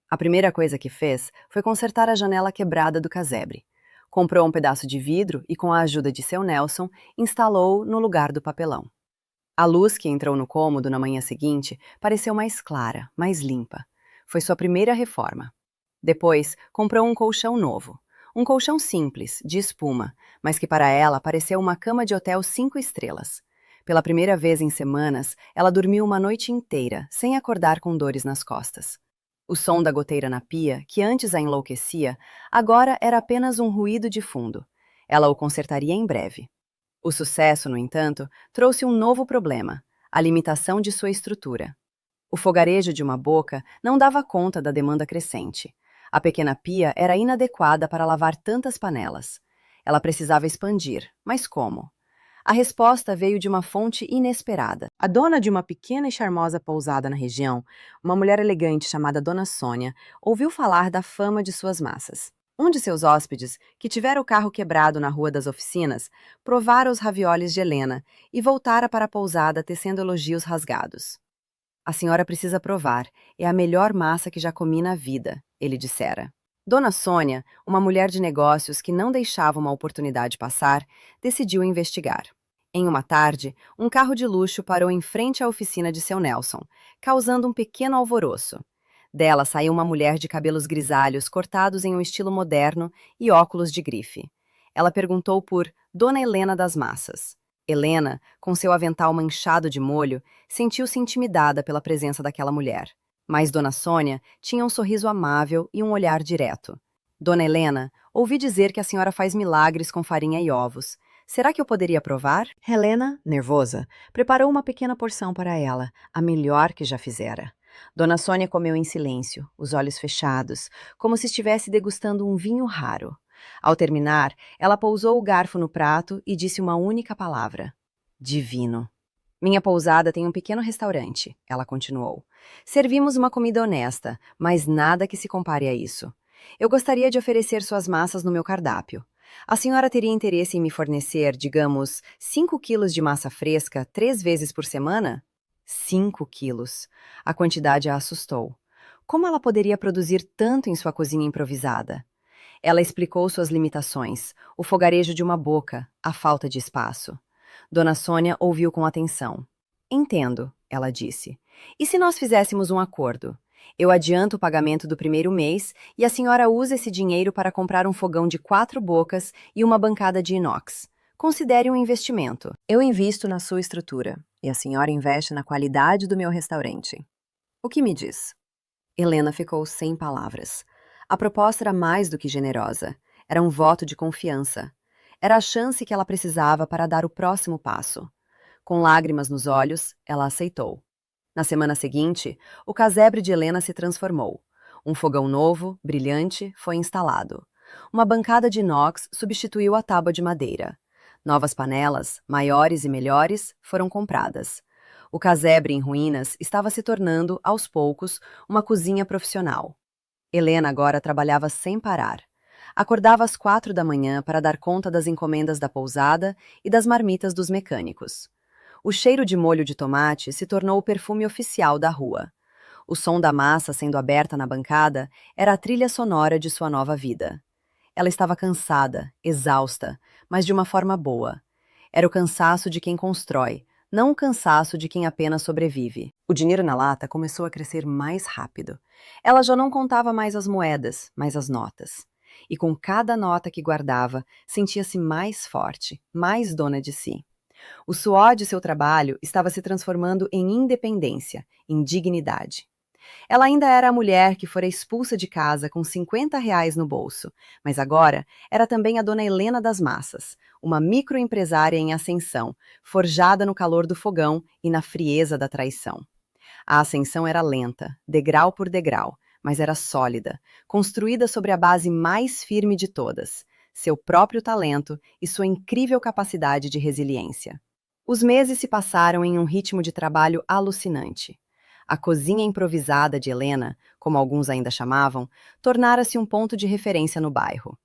A primeira coisa que fez foi consertar a janela quebrada do casebre. Comprou um pedaço de vidro e, com a ajuda de seu Nelson, instalou no lugar do papelão. A luz que entrou no cômodo na manhã seguinte pareceu mais clara, mais limpa. Foi sua primeira reforma. Depois, comprou um colchão novo. Um colchão simples, de espuma, mas que para ela pareceu uma cama de hotel 5 estrelas. Pela primeira vez em semanas, ela dormiu uma noite inteira, sem acordar com dores nas costas. O som da goteira na pia, que antes a enlouquecia, agora era apenas um ruído de fundo. Ela o consertaria em breve. O sucesso, no entanto, trouxe um novo problema, a limitação de sua estrutura. O fogarejo de uma boca não dava conta da demanda crescente. A pequena pia era inadequada para lavar tantas panelas. Ela precisava expandir, mas como? A resposta veio de uma fonte inesperada. A dona de uma pequena e charmosa pousada na região, uma mulher elegante chamada Dona Sônia, ouviu falar da fama de suas massas. Um de seus hóspedes, que tivera o carro quebrado na Rua das Oficinas, provara os ravioles de Helena e voltara para a pousada tecendo elogios rasgados. "A senhora precisa provar, é a melhor massa que já comi na vida", ele dissera. Dona Sônia, uma mulher de negócios que não deixava uma oportunidade passar, decidiu investigar. Em uma tarde, um carro de luxo parou em frente à oficina de seu Nelson, causando um pequeno alvoroço. Dela saiu uma mulher de cabelos grisalhos cortados em um estilo moderno e óculos de grife. Ela perguntou por Dona Helena das Massas. Helena, com seu avental manchado de molho, sentiu-se intimidada pela presença daquela mulher. Mas Dona Sônia tinha um sorriso amável e um olhar direto. "Dona Helena, ouvi dizer que a senhora faz milagres com farinha e ovos. Será que eu poderia provar?" Helena, nervosa, preparou uma pequena porção para ela, a melhor que já fizera. Dona Sônia comeu em silêncio, os olhos fechados, como se estivesse degustando um vinho raro. Ao terminar, ela pousou o garfo no prato e disse uma única palavra: "Divino." "Minha pousada tem um pequeno restaurante", ela continuou. "Servimos uma comida honesta, mas nada que se compare a isso. Eu gostaria de oferecer suas massas no meu cardápio. A senhora teria interesse em me fornecer, digamos, 5 quilos de massa fresca 3 vezes por semana?" 5 quilos. A quantidade a assustou. Como ela poderia produzir tanto em sua cozinha improvisada? Ela explicou suas limitações, o fogarejo de uma boca, a falta de espaço. Dona Sônia ouviu com atenção. "Entendo", ela disse. "E se nós fizéssemos um acordo? Eu adianto o pagamento do primeiro mês e a senhora usa esse dinheiro para comprar um fogão de 4 bocas e uma bancada de inox. Considere um investimento. Eu invisto na sua estrutura e a senhora investe na qualidade do meu restaurante. O que me diz? Helena ficou sem palavras. A proposta era mais do que generosa. Era um voto de confiança. Era a chance que ela precisava para dar o próximo passo. Com lágrimas nos olhos, ela aceitou. Na semana seguinte, o casebre de Helena se transformou. Um fogão novo, brilhante, foi instalado. Uma bancada de inox substituiu a tábua de madeira. Novas panelas, maiores e melhores, foram compradas. O casebre em ruínas estava se tornando, aos poucos, uma cozinha profissional. Helena agora trabalhava sem parar. Acordava às 4 da manhã para dar conta das encomendas da pousada e das marmitas dos mecânicos. O cheiro de molho de tomate se tornou o perfume oficial da rua. O som da massa sendo aberta na bancada era a trilha sonora de sua nova vida. Ela estava cansada, exausta, mas de uma forma boa. Era o cansaço de quem constrói, não o cansaço de quem apenas sobrevive. O dinheiro na lata começou a crescer mais rápido. Ela já não contava mais as moedas, mas as notas. E com cada nota que guardava, sentia-se mais forte, mais dona de si. O suor de seu trabalho estava se transformando em independência, em dignidade. Ela ainda era a mulher que fora expulsa de casa com R$ 50 no bolso, mas agora era também a dona Helena das Massas, uma microempresária em ascensão, forjada no calor do fogão e na frieza da traição. A ascensão era lenta, degrau por degrau, mas era sólida, construída sobre a base mais firme de todas, seu próprio talento e sua incrível capacidade de resiliência. Os meses se passaram em um ritmo de trabalho alucinante. A cozinha improvisada de Helena, como alguns ainda chamavam, tornara-se um ponto de referência no bairro.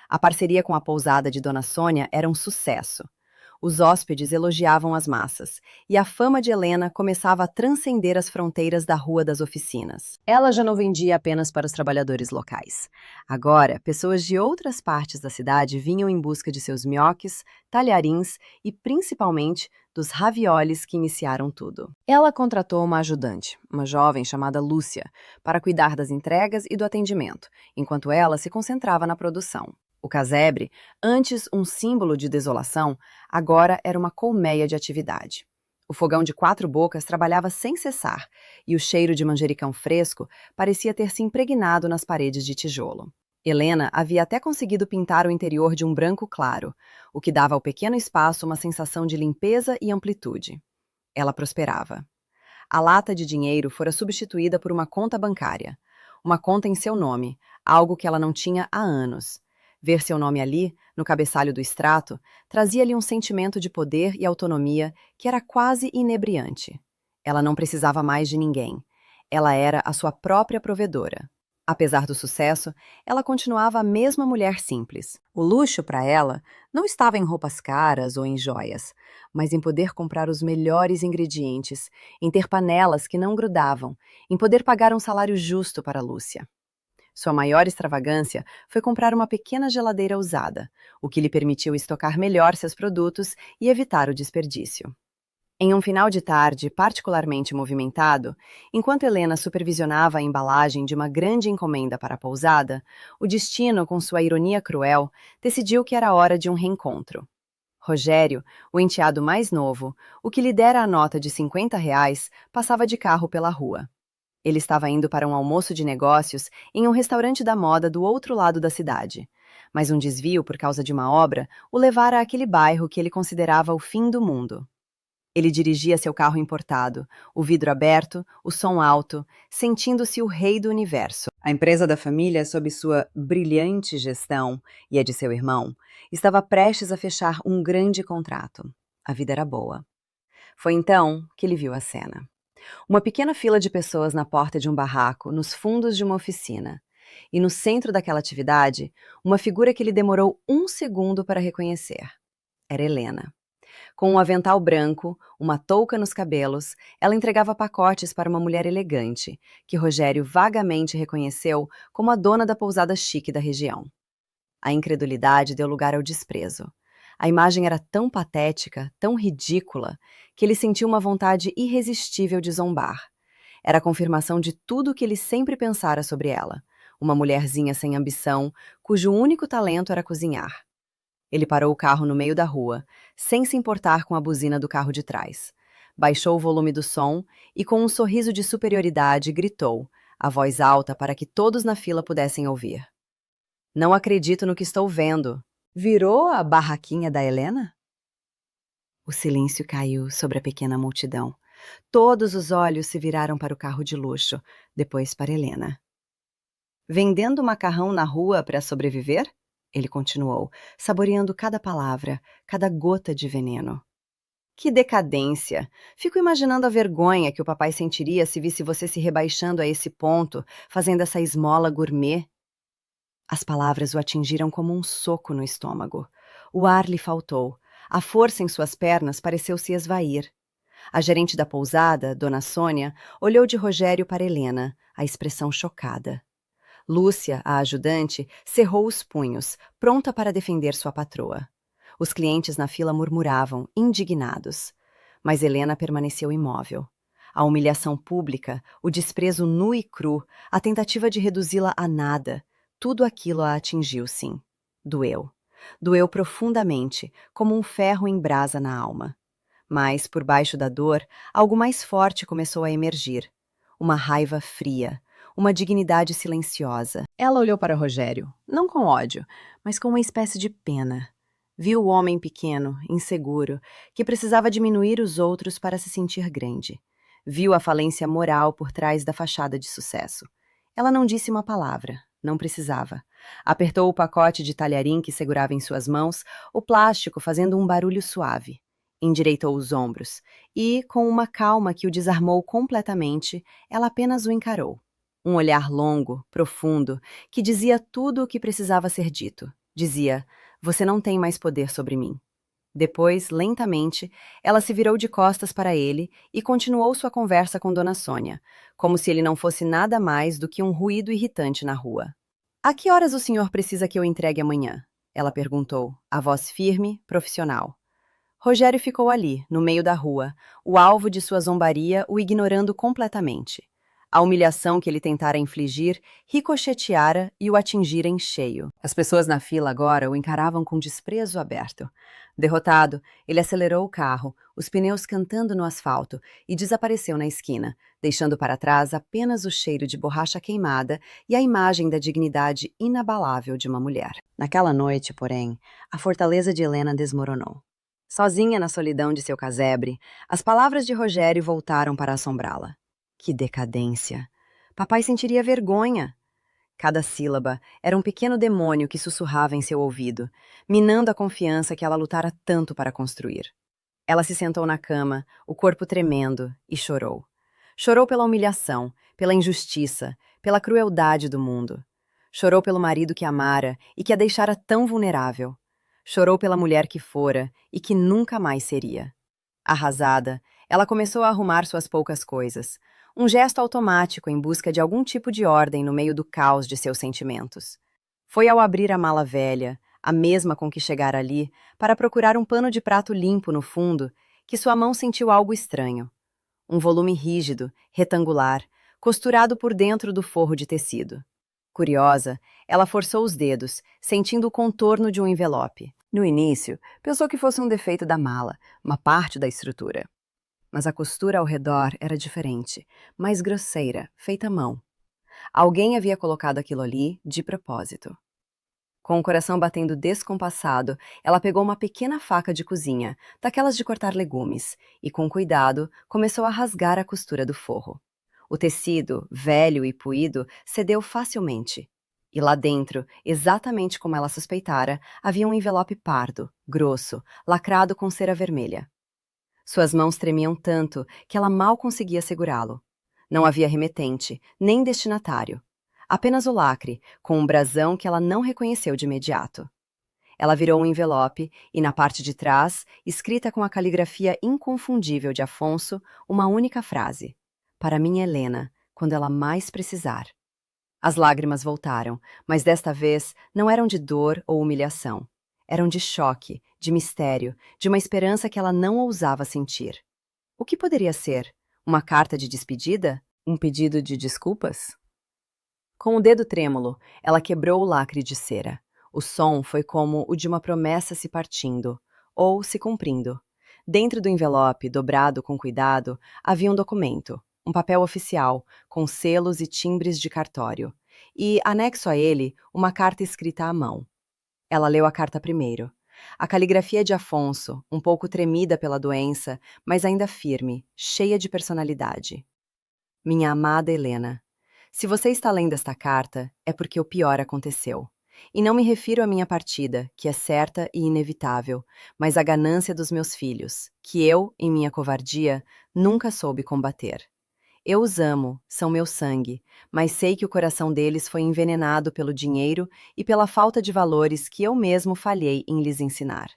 A parceria com a pousada de Dona Sônia era um sucesso. Os hóspedes elogiavam as massas, e a fama de Helena começava a transcender as fronteiras da Rua das Oficinas. Ela já não vendia apenas para os trabalhadores locais. Agora, pessoas de outras partes da cidade vinham em busca de seus nhoques, talharins e, principalmente, dos raviolis que iniciaram tudo. Ela contratou uma ajudante, uma jovem chamada Lúcia, para cuidar das entregas e do atendimento, enquanto ela se concentrava na produção. O casebre, antes um símbolo de desolação, agora era uma colmeia de atividade. O fogão de 4 bocas trabalhava sem cessar, e o cheiro de manjericão fresco parecia ter se impregnado nas paredes de tijolo. Helena havia até conseguido pintar o interior de um branco claro, o que dava ao pequeno espaço uma sensação de limpeza e amplitude. Ela prosperava. A lata de dinheiro fora substituída por uma conta bancária, uma conta em seu nome, algo que ela não tinha há anos. Ver seu nome ali, no cabeçalho do extrato, trazia-lhe um sentimento de poder e autonomia que era quase inebriante. Ela não precisava mais de ninguém. Ela era a sua própria provedora. Apesar do sucesso, ela continuava a mesma mulher simples. O luxo, para ela, não estava em roupas caras ou em joias, mas em poder comprar os melhores ingredientes, em ter panelas que não grudavam, em poder pagar um salário justo para Lúcia. Sua maior extravagância foi comprar uma pequena geladeira usada, o que lhe permitiu estocar melhor seus produtos e evitar o desperdício. Em um final de tarde particularmente movimentado, enquanto Helena supervisionava a embalagem de uma grande encomenda para a pousada, o destino, com sua ironia cruel, decidiu que era hora de um reencontro. Rogério, o enteado mais novo, o que lhe dera a nota de R$ 50, passava de carro pela rua. Ele estava indo para um almoço de negócios em um restaurante da moda do outro lado da cidade, mas um desvio por causa de uma obra o levara àquele bairro que ele considerava o fim do mundo. Ele dirigia seu carro importado, o vidro aberto, o som alto, sentindo-se o rei do universo. A empresa da família, sob sua brilhante gestão e a de seu irmão, estava prestes a fechar um grande contrato. A vida era boa. Foi então que ele viu a cena. Uma pequena fila de pessoas na porta de um barraco, nos fundos de uma oficina. E no centro daquela atividade, uma figura que ele demorou 1 segundo para reconhecer. Era Helena. Com um avental branco, uma touca nos cabelos, ela entregava pacotes para uma mulher elegante, que Rogério vagamente reconheceu como a dona da pousada chique da região. A incredulidade deu lugar ao desprezo. A imagem era tão patética, tão ridícula, que ele sentiu uma vontade irresistível de zombar. Era a confirmação de tudo o que ele sempre pensara sobre ela. Uma mulherzinha sem ambição, cujo único talento era cozinhar. Ele parou o carro no meio da rua, sem se importar com a buzina do carro de trás. Baixou o volume do som e, com um sorriso de superioridade, gritou, a voz alta para que todos na fila pudessem ouvir. Não acredito no que estou vendo. Virou a barraquinha da Helena? O silêncio caiu sobre a pequena multidão. Todos os olhos se viraram para o carro de luxo, depois para Helena. Vendendo macarrão na rua para sobreviver? Ele continuou, saboreando cada palavra, cada gota de veneno. Que decadência! Fico imaginando a vergonha que o papai sentiria se visse você se rebaixando a esse ponto, fazendo essa esmola gourmet. As palavras o atingiram como um soco no estômago. O ar lhe faltou. A força em suas pernas pareceu se esvair. A gerente da pousada, Dona Sônia, olhou de Rogério para Helena, a expressão chocada. Lúcia, a ajudante, cerrou os punhos, pronta para defender sua patroa. Os clientes na fila murmuravam, indignados. Mas Helena permaneceu imóvel. A humilhação pública, o desprezo nu e cru, a tentativa de reduzi-la a nada, tudo aquilo a atingiu, sim. Doeu. Doeu profundamente, como um ferro em brasa na alma. Mas, por baixo da dor, algo mais forte começou a emergir. Uma raiva fria, uma dignidade silenciosa. Ela olhou para Rogério, não com ódio, mas com uma espécie de pena. Viu o homem pequeno, inseguro, que precisava diminuir os outros para se sentir grande. Viu a falência moral por trás da fachada de sucesso. Ela não disse uma palavra, não precisava. Apertou o pacote de talharim que segurava em suas mãos, o plástico fazendo um barulho suave. Endireitou os ombros e, com uma calma que o desarmou completamente, ela apenas o encarou. Um olhar longo, profundo, que dizia tudo o que precisava ser dito. Dizia, você não tem mais poder sobre mim. Depois, lentamente, ela se virou de costas para ele e continuou sua conversa com Dona Sônia, como se ele não fosse nada mais do que um ruído irritante na rua. A que horas o senhor precisa que eu entregue amanhã? Ela perguntou, a voz firme, profissional. Rogério ficou ali, no meio da rua, o alvo de sua zombaria o ignorando completamente. A humilhação que ele tentara infligir ricocheteara e o atingira em cheio. As pessoas na fila agora o encaravam com desprezo aberto. Derrotado, ele acelerou o carro, os pneus cantando no asfalto, e desapareceu na esquina, deixando para trás apenas o cheiro de borracha queimada e a imagem da dignidade inabalável de uma mulher. Naquela noite, porém, a fortaleza de Helena desmoronou. Sozinha na solidão de seu casebre, as palavras de Rogério voltaram para assombrá-la. Que decadência! Papai sentiria vergonha. Cada sílaba era um pequeno demônio que sussurrava em seu ouvido, minando a confiança que ela lutara tanto para construir. Ela se sentou na cama, o corpo tremendo, e chorou. Chorou pela humilhação, pela injustiça, pela crueldade do mundo. Chorou pelo marido que amara e que a deixara tão vulnerável. Chorou pela mulher que fora e que nunca mais seria. Arrasada, ela começou a arrumar suas poucas coisas, um gesto automático em busca de algum tipo de ordem no meio do caos de seus sentimentos. Foi ao abrir a mala velha, a mesma com que chegara ali, para procurar um pano de prato limpo no fundo, que sua mão sentiu algo estranho. Um volume rígido, retangular, costurado por dentro do forro de tecido. Curiosa, ela forçou os dedos, sentindo o contorno de um envelope. No início, pensou que fosse um defeito da mala, uma parte da estrutura. Mas a costura ao redor era diferente, mais grosseira, feita à mão. Alguém havia colocado aquilo ali de propósito. Com o coração batendo descompassado, ela pegou uma pequena faca de cozinha, daquelas de cortar legumes, e com cuidado começou a rasgar a costura do forro. O tecido, velho e puído, cedeu facilmente. E lá dentro, exatamente como ela suspeitara, havia um envelope pardo, grosso, lacrado com cera vermelha. Suas mãos tremiam tanto que ela mal conseguia segurá-lo. Não havia remetente, nem destinatário. Apenas o lacre, com um brasão que ela não reconheceu de imediato. Ela virou um envelope e, na parte de trás, escrita com a caligrafia inconfundível de Afonso, uma única frase. Para minha Helena, quando ela mais precisar. As lágrimas voltaram, mas desta vez não eram de dor ou humilhação. Eram de choque, de mistério, de uma esperança que ela não ousava sentir. O que poderia ser? Uma carta de despedida? Um pedido de desculpas? Com o dedo trêmulo, ela quebrou o lacre de cera. O som foi como o de uma promessa se partindo, ou se cumprindo. Dentro do envelope, dobrado com cuidado, havia um documento, um papel oficial, com selos e timbres de cartório. E, anexo a ele, uma carta escrita à mão. Ela leu a carta primeiro. A caligrafia de Afonso, um pouco tremida pela doença, mas ainda firme, cheia de personalidade. Minha amada Helena, se você está lendo esta carta, é porque o pior aconteceu. E não me refiro à minha partida, que é certa e inevitável, mas à ganância dos meus filhos, que eu, em minha covardia, nunca soube combater. Eu os amo, são meu sangue, mas sei que o coração deles foi envenenado pelo dinheiro e pela falta de valores que eu mesmo falhei em lhes ensinar.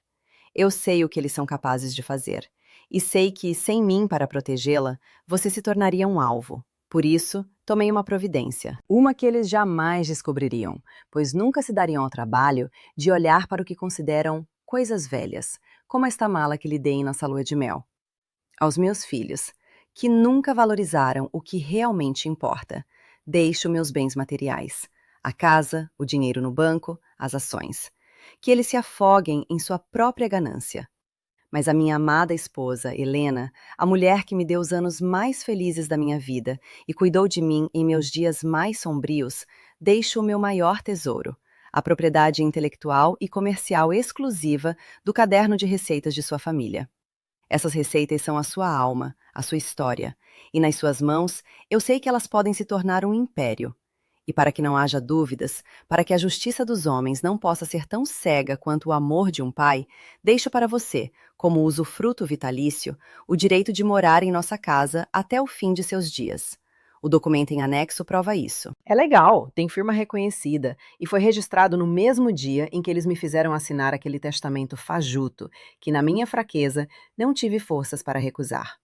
Eu sei o que eles são capazes de fazer, e sei que, sem mim para protegê-la, você se tornaria um alvo. Por isso, tomei uma providência. Uma que eles jamais descobririam, pois nunca se dariam ao trabalho de olhar para o que consideram coisas velhas, como esta mala que lhe dei nessa lua de mel. Aos meus filhos, que nunca valorizaram o que realmente importa, deixo meus bens materiais, a casa, o dinheiro no banco, as ações. Que eles se afoguem em sua própria ganância. Mas a minha amada esposa, Helena, a mulher que me deu os anos mais felizes da minha vida e cuidou de mim em meus dias mais sombrios, deixo o meu maior tesouro, a propriedade intelectual e comercial exclusiva do caderno de receitas de sua família. Essas receitas são a sua alma, a sua história, e nas suas mãos eu sei que elas podem se tornar um império. E para que não haja dúvidas, para que a justiça dos homens não possa ser tão cega quanto o amor de um pai, deixo para você, como usufruto vitalício, o direito de morar em nossa casa até o fim de seus dias. O documento em anexo prova isso. É legal, tem firma reconhecida, e foi registrado no mesmo dia em que eles me fizeram assinar aquele testamento fajuto, que na minha fraqueza não tive forças para recusar.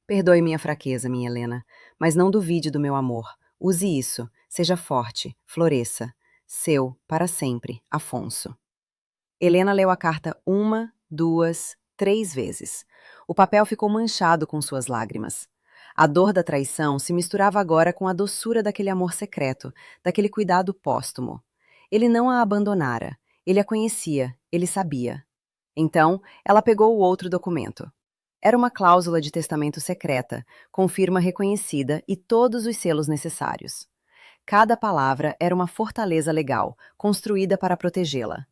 Perdoe minha fraqueza, minha Helena, mas não duvide do meu amor. Use isso, seja forte, floresça. Seu, para sempre, Afonso. Helena leu a carta uma, duas, três vezes. O papel ficou manchado com suas lágrimas. A dor da traição se misturava agora com a doçura daquele amor secreto, daquele cuidado póstumo. Ele não a abandonara. Ele a conhecia, ele sabia. Então, ela pegou o outro documento. Era uma cláusula de testamento secreta, com firma reconhecida e todos os selos necessários. Cada palavra era uma fortaleza legal, construída para protegê-la.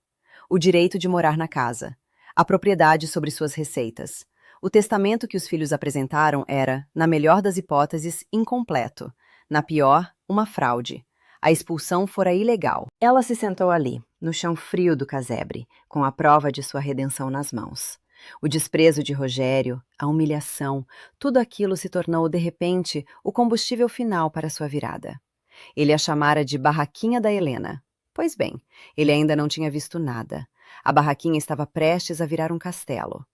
O direito de morar na casa, a propriedade sobre suas receitas. O testamento que os filhos apresentaram era, na melhor das hipóteses, incompleto. Na pior, uma fraude. A expulsão fora ilegal. Ela se sentou ali, no chão frio do casebre, com a prova de sua redenção nas mãos. O desprezo de Rogério, a humilhação, tudo aquilo se tornou, de repente, o combustível final para sua virada. Ele a chamara de barraquinha da Helena. Pois bem, ele ainda não tinha visto nada. A barraquinha estava prestes a virar um castelo.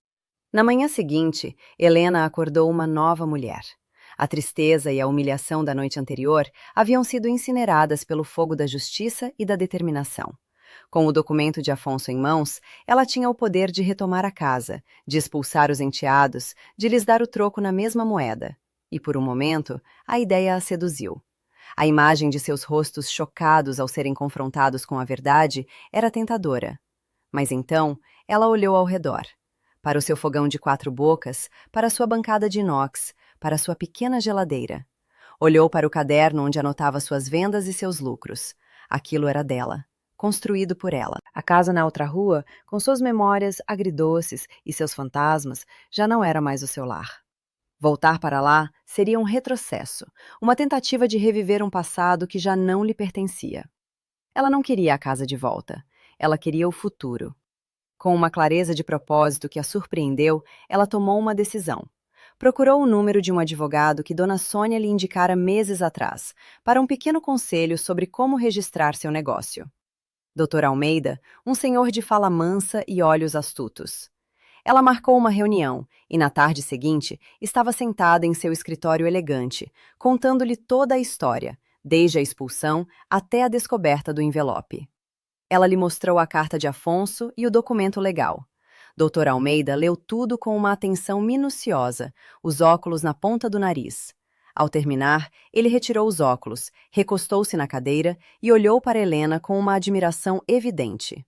Na manhã seguinte, Helena acordou uma nova mulher. A tristeza e a humilhação da noite anterior haviam sido incineradas pelo fogo da justiça e da determinação. Com o documento de Afonso em mãos, ela tinha o poder de retomar a casa, de expulsar os enteados, de lhes dar o troco na mesma moeda. E por um momento, a ideia a seduziu. A imagem de seus rostos chocados ao serem confrontados com a verdade era tentadora. Mas então, ela olhou ao redor. Para o seu fogão de 4 bocas, para sua bancada de inox, para sua pequena geladeira. Olhou para o caderno onde anotava suas vendas e seus lucros. Aquilo era dela, construído por ela. A casa na outra rua, com suas memórias agridoces e seus fantasmas, já não era mais o seu lar. Voltar para lá seria um retrocesso, uma tentativa de reviver um passado que já não lhe pertencia. Ela não queria a casa de volta, ela queria o futuro. Com uma clareza de propósito que a surpreendeu, ela tomou uma decisão. Procurou o número de um advogado que Dona Sônia lhe indicara meses atrás, para um pequeno conselho sobre como registrar seu negócio. Dr. Almeida, um senhor de fala mansa e olhos astutos. Ela marcou uma reunião e, na tarde seguinte, estava sentada em seu escritório elegante, contando-lhe toda a história, desde a expulsão até a descoberta do envelope. Ela lhe mostrou a carta de Afonso e o documento legal. Dr. Almeida leu tudo com uma atenção minuciosa, os óculos na ponta do nariz. Ao terminar, ele retirou os óculos, recostou-se na cadeira e olhou para Helena com uma admiração evidente.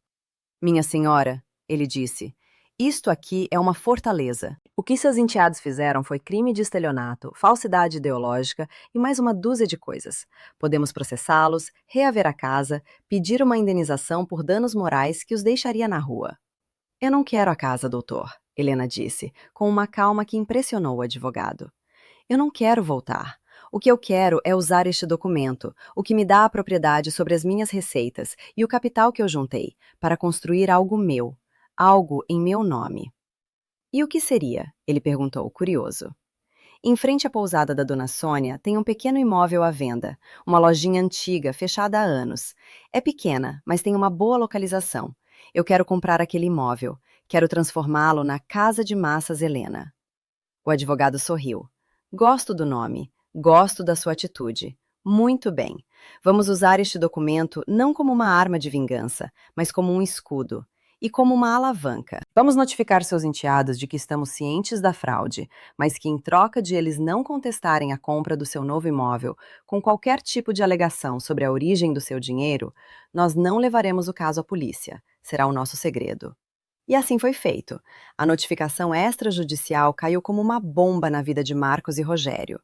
Minha senhora, ele disse, isto aqui é uma fortaleza. O que seus enteados fizeram foi crime de estelionato, falsidade ideológica e mais uma dúzia de coisas. Podemos processá-los, reaver a casa, pedir uma indenização por danos morais que os deixaria na rua. Eu não quero a casa, doutor, Helena disse, com uma calma que impressionou o advogado. Eu não quero voltar. O que eu quero é usar este documento, o que me dá a propriedade sobre as minhas receitas e o capital que eu juntei, para construir algo meu, algo em meu nome. E o que seria? Ele perguntou, curioso. Em frente à pousada da Dona Sônia, tem um pequeno imóvel à venda, uma lojinha antiga, fechada há anos. É pequena, mas tem uma boa localização. Eu quero comprar aquele imóvel. Quero transformá-lo na Casa de Massas Helena. O advogado sorriu. Gosto do nome. Gosto da sua atitude. Muito bem. Vamos usar este documento não como uma arma de vingança, mas como um escudo. E como uma alavanca. Vamos notificar seus enteados de que estamos cientes da fraude, mas que em troca de eles não contestarem a compra do seu novo imóvel com qualquer tipo de alegação sobre a origem do seu dinheiro, nós não levaremos o caso à polícia. Será o nosso segredo. E assim foi feito. A notificação extrajudicial caiu como uma bomba na vida de Marcos e Rogério.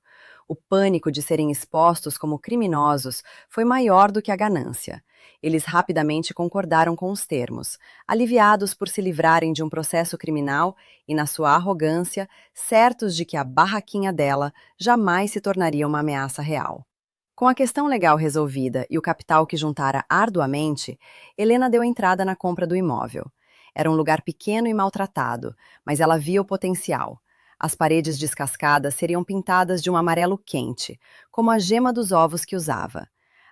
O pânico de serem expostos como criminosos foi maior do que a ganância. Eles rapidamente concordaram com os termos, aliviados por se livrarem de um processo criminal e, na sua arrogância, certos de que a barraquinha dela jamais se tornaria uma ameaça real. Com a questão legal resolvida e o capital que juntara arduamente, Helena deu entrada na compra do imóvel. Era um lugar pequeno e maltratado, mas ela via o potencial. As paredes descascadas seriam pintadas de um amarelo quente, como a gema dos ovos que usava.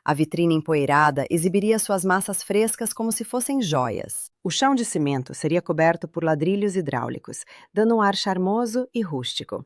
A vitrine empoeirada exibiria suas massas frescas como se fossem joias. O chão de cimento seria coberto por ladrilhos hidráulicos, dando um ar charmoso e rústico.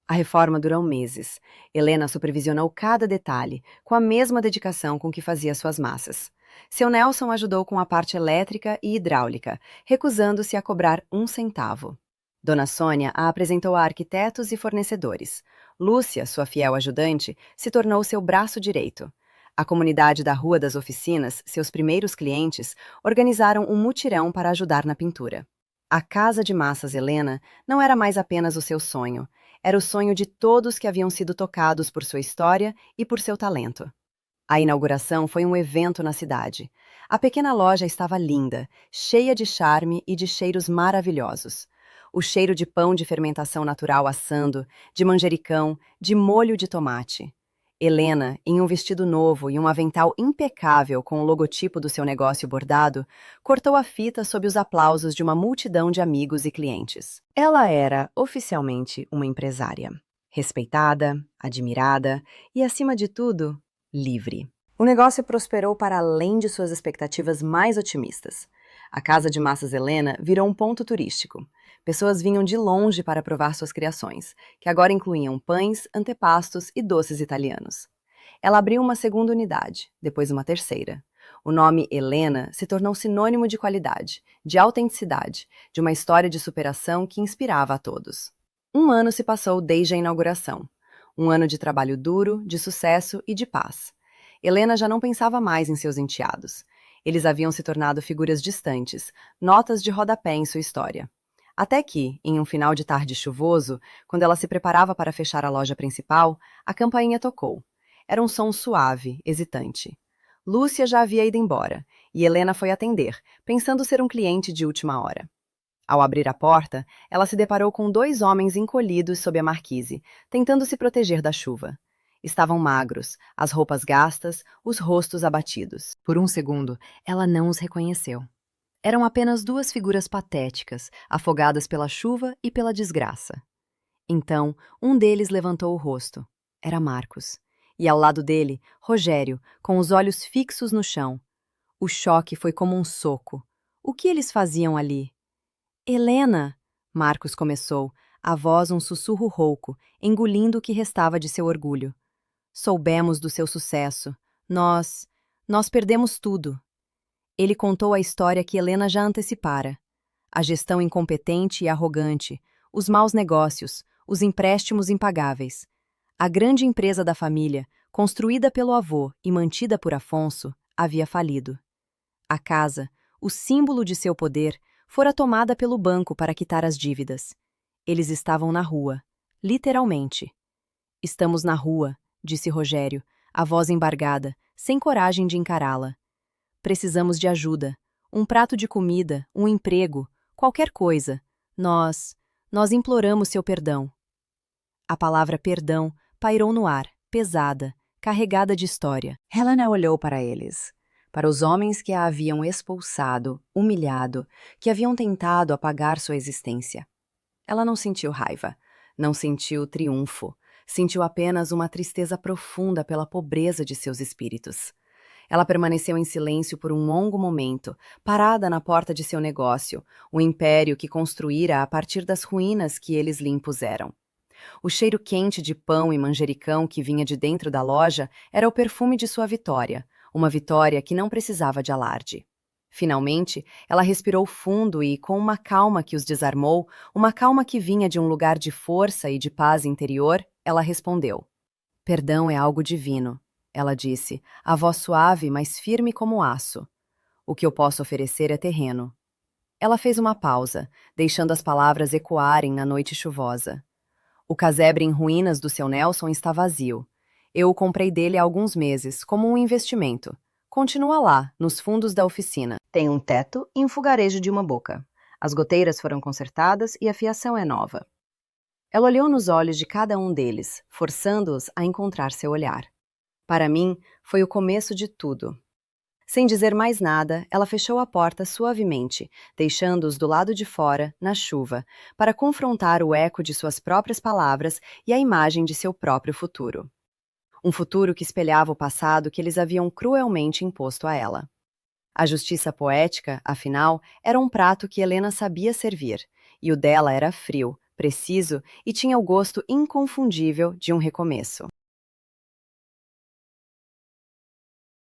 A reforma durou meses. Helena supervisionou cada detalhe, com a mesma dedicação com que fazia suas massas. Seu Nelson ajudou com a parte elétrica e hidráulica, recusando-se a cobrar 1 centavo. Dona Sônia a apresentou a arquitetos e fornecedores. Lúcia, sua fiel ajudante, se tornou seu braço direito. A comunidade da Rua das Oficinas, seus primeiros clientes, organizaram um mutirão para ajudar na pintura. A Casa de Massas Helena não era mais apenas o seu sonho, era o sonho de todos que haviam sido tocados por sua história e por seu talento. A inauguração foi um evento na cidade. A pequena loja estava linda, cheia de charme e de cheiros maravilhosos. O cheiro de pão de fermentação natural assando, de manjericão, de molho de tomate. Helena, em um vestido novo e um avental impecável com o logotipo do seu negócio bordado, cortou a fita sob os aplausos de uma multidão de amigos e clientes. Ela era, oficialmente, uma empresária. Respeitada, admirada e, acima de tudo, livre. O negócio prosperou para além de suas expectativas mais otimistas. A Casa de Massas Helena virou um ponto turístico. Pessoas vinham de longe para provar suas criações, que agora incluíam pães, antepastos e doces italianos. Ela abriu uma segunda unidade, depois uma terceira. O nome Helena se tornou sinônimo de qualidade, de autenticidade, de uma história de superação que inspirava a todos. 1 ano se passou desde a inauguração. 1 ano de trabalho duro, de sucesso e de paz. Helena já não pensava mais em seus enteados. Eles haviam se tornado figuras distantes, notas de rodapé em sua história. Até que, em um final de tarde chuvoso, quando ela se preparava para fechar a loja principal, a campainha tocou. Era um som suave, hesitante. Lúcia já havia ido embora, e Helena foi atender, pensando ser um cliente de última hora. Ao abrir a porta, ela se deparou com 2 homens encolhidos sob a marquise, tentando se proteger da chuva. Estavam magros, as roupas gastas, os rostos abatidos. Por um segundo, ela não os reconheceu. Eram apenas 2 figuras patéticas, afogadas pela chuva e pela desgraça. Então, um deles levantou o rosto. Era Marcos. E ao lado dele, Rogério, com os olhos fixos no chão. O choque foi como um soco. O que eles faziam ali? Helena! Marcos começou, a voz um sussurro rouco, engolindo o que restava de seu orgulho. Soubemos do seu sucesso. Nós perdemos tudo. Ele contou a história que Helena já antecipara. A gestão incompetente e arrogante, os maus negócios, os empréstimos impagáveis. A grande empresa da família, construída pelo avô e mantida por Afonso, havia falido. A casa, o símbolo de seu poder, fora tomada pelo banco para quitar as dívidas. Eles estavam na rua, literalmente. Estamos na rua, disse Rogério, a voz embargada, sem coragem de encará-la. Precisamos de ajuda. Um prato de comida, um emprego, qualquer coisa. Nós imploramos seu perdão. A palavra perdão pairou no ar, pesada, carregada de história. Helena olhou para eles, para os homens que a haviam expulsado, humilhado, que haviam tentado apagar sua existência. Ela não sentiu raiva, não sentiu triunfo, sentiu apenas uma tristeza profunda pela pobreza de seus espíritos. Ela permaneceu em silêncio por um longo momento, parada na porta de seu negócio, o império que construíra a partir das ruínas que eles lhe impuseram. O cheiro quente de pão e manjericão que vinha de dentro da loja era o perfume de sua vitória, uma vitória que não precisava de alarde. Finalmente, ela respirou fundo e, com uma calma que os desarmou, uma calma que vinha de um lugar de força e de paz interior, ela respondeu. Perdão é algo divino, ela disse, a voz suave, mas firme como aço. O que eu posso oferecer é terreno. Ela fez uma pausa, deixando as palavras ecoarem na noite chuvosa. O casebre em ruínas do seu Nelson está vazio. Eu o comprei dele há alguns meses, como um investimento. Continua lá, nos fundos da oficina. Tem um teto e um fogarejo de uma boca. As goteiras foram consertadas e a fiação é nova. Ela olhou nos olhos de cada um deles, forçando-os a encontrar seu olhar. Para mim, foi o começo de tudo. Sem dizer mais nada, ela fechou a porta suavemente, deixando-os do lado de fora, na chuva, para confrontar o eco de suas próprias palavras e a imagem de seu próprio futuro. Um futuro que espelhava o passado que eles haviam cruelmente imposto a ela. A justiça poética, afinal, era um prato que Helena sabia servir, e o dela era frio, preciso e tinha o gosto inconfundível de um recomeço.